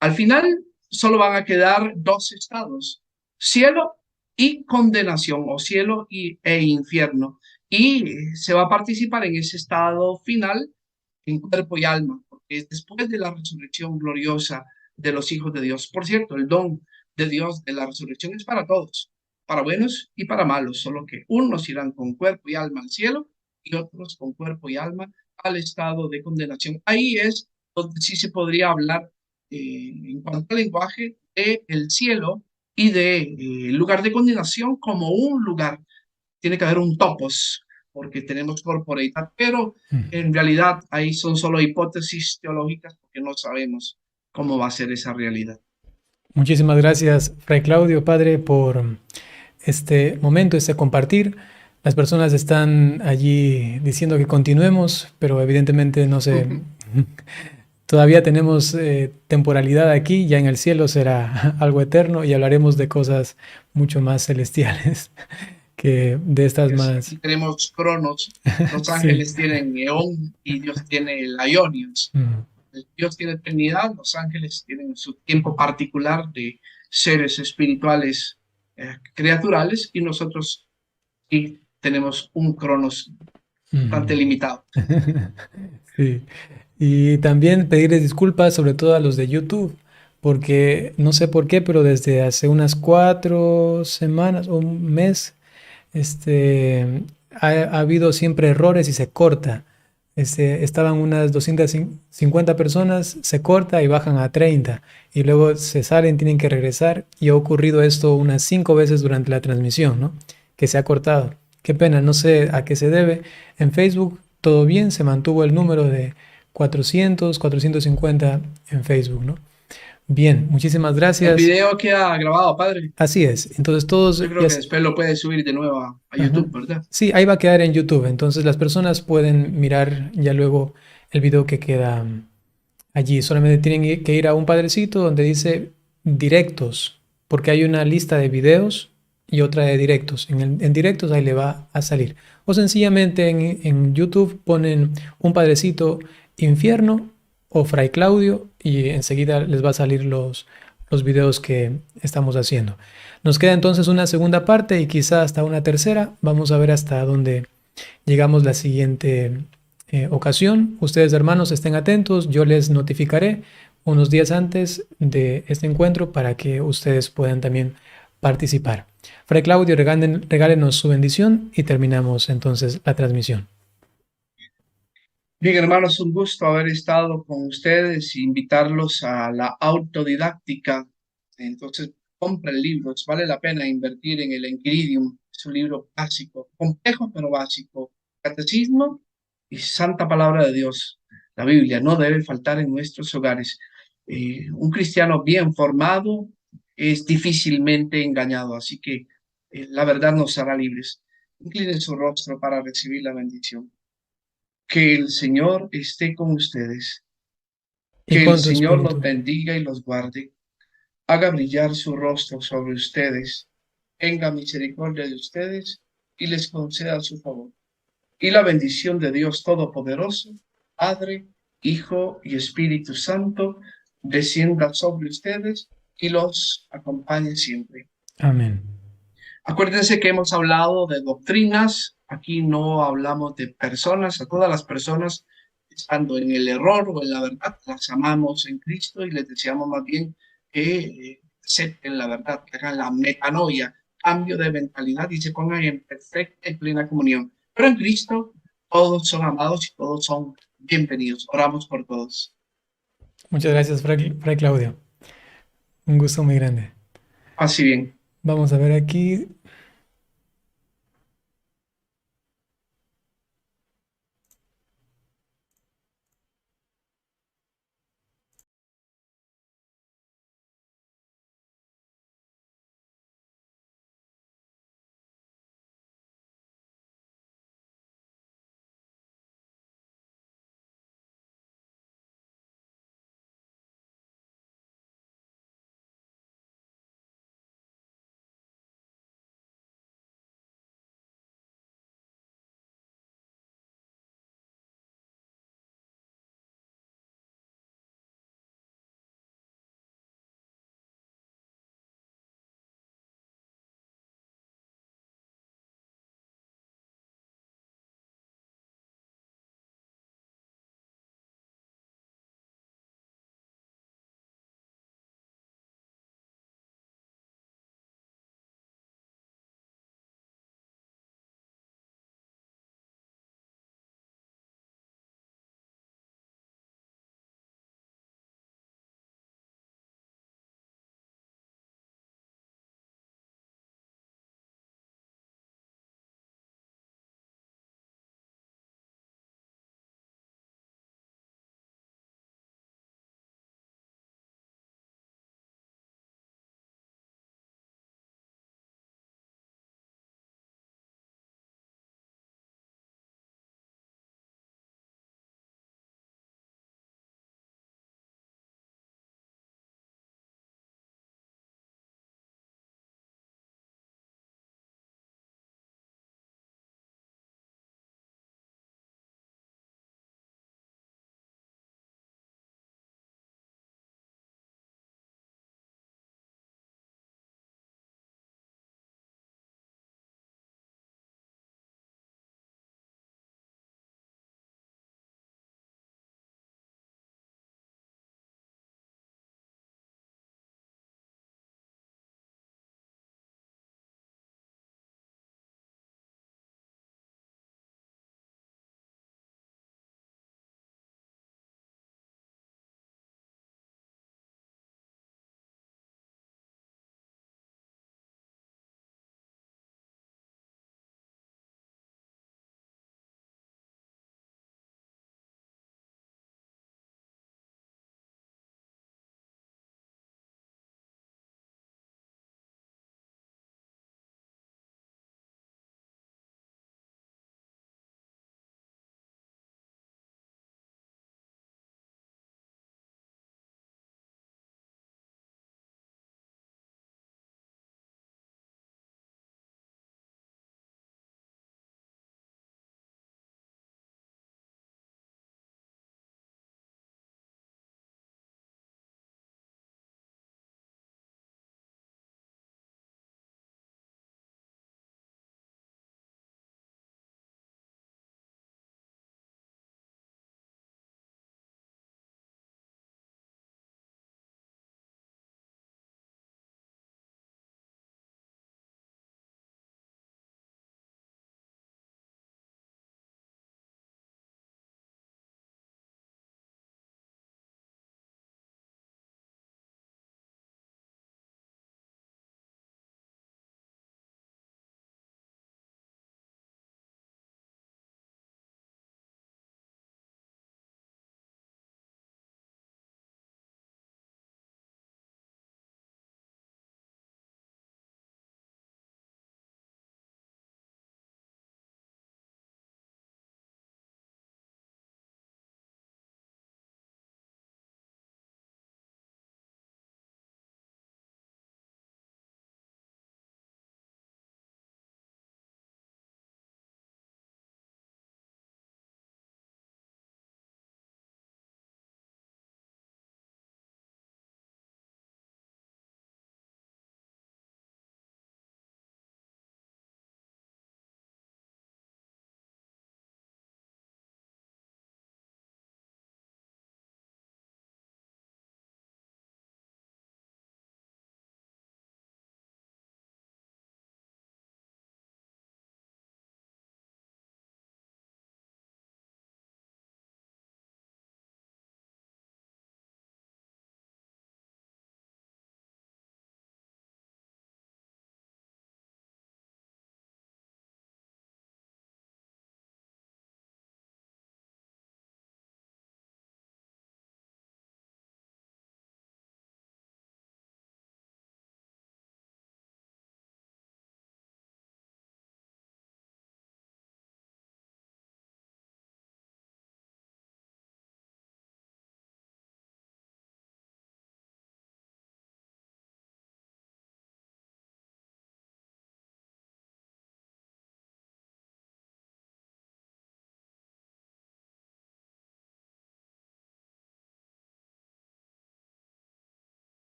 Al final, solo van a quedar dos estados, cielo y condenación, o cielo e infierno. Y se va a participar en ese estado final en cuerpo y alma, porque es después de la resurrección gloriosa de los hijos de Dios. Por cierto, el don de Dios de la resurrección es para todos, para buenos y para malos, solo que unos irán con cuerpo y alma al cielo y otros con cuerpo y alma al estado de condenación. Ahí es donde sí se podría hablar en cuanto al lenguaje de el cielo y de lugar de condenación como un lugar. Tiene que haber un topos, porque tenemos corporeidad, pero en realidad ahí son solo hipótesis teológicas porque no sabemos cómo va a ser esa realidad. Muchísimas gracias, Fray Claudio, Padre, por este momento, este compartir. Las personas están allí diciendo que continuemos, pero evidentemente no sé, todavía tenemos temporalidad aquí, ya en el cielo será algo eterno y hablaremos de cosas mucho más celestiales que de estas más. Aquí tenemos Cronos, los Sí. ángeles tienen Eón y Dios tiene el Aionios. Mm. Dios tiene Trinidad, los ángeles tienen su tiempo particular de seres espirituales criaturales y nosotros sí tenemos un Cronos bastante limitado. Sí. Y también pedirles disculpas, sobre todo a los de YouTube, porque no sé por qué, pero desde hace unas 4 semanas o un mes, ha habido siempre errores y se corta. Estaban unas 250 personas, se corta y bajan a 30 y luego se salen, tienen que regresar y ha ocurrido esto unas 5 veces durante la transmisión, ¿no? Que se ha cortado. Qué pena, no sé a qué se debe. En Facebook todo bien, se mantuvo el número de 450 en Facebook, ¿no? Bien, muchísimas El gracias. video queda grabado, padre. Así es. Entonces todos Yo creo ya. que después lo puedes subir de nuevo a Ajá. YouTube, ¿verdad? Sí, ahí va a quedar en YouTube. Entonces las personas pueden mirar ya luego el video que queda allí. Solamente tienen que ir a un padrecito donde dice directos, porque hay una lista de videos y otra de directos. En directos ahí le va a salir. O sencillamente en YouTube ponen un padrecito infierno o Fray Claudio y enseguida les va a salir los videos que estamos haciendo. Nos queda entonces una segunda parte y quizá hasta una tercera. Vamos a ver hasta dónde llegamos la siguiente ocasión. Ustedes, hermanos, estén atentos. Yo les notificaré unos días antes de este encuentro para que ustedes puedan también participar. Fray Claudio, regálenos su bendición y terminamos entonces la transmisión. Bien, hermanos, un gusto haber estado con ustedes e invitarlos a la autodidáctica. Entonces, compren libros, vale la pena invertir en el Enquiridium, es un libro básico, complejo pero básico. Catecismo y Santa Palabra de Dios. La Biblia no debe faltar en nuestros hogares. Un cristiano bien formado es difícilmente engañado, así que la verdad nos hará libres. Inclinen su rostro para recibir la bendición. Que el Señor esté con ustedes, Y que el con tu Señor los espíritu. bendiga y los guarde, haga brillar su rostro sobre ustedes, tenga misericordia de ustedes y les conceda su favor. Y la bendición de Dios Todopoderoso, Padre, Hijo y Espíritu Santo, descienda sobre ustedes y los acompañe siempre. Amén. Acuérdense que hemos hablado de doctrinas, aquí no hablamos de personas, a todas las personas, estando en el error o en la verdad, las amamos en Cristo y les deseamos más bien que acepten la verdad, que hagan la metanoia, cambio de mentalidad y se pongan en perfecta y plena comunión. Pero en Cristo todos son amados y todos son bienvenidos. Oramos por todos. Muchas gracias, Fray Claudio. Un gusto muy grande. Así bien. Vamos a ver aquí.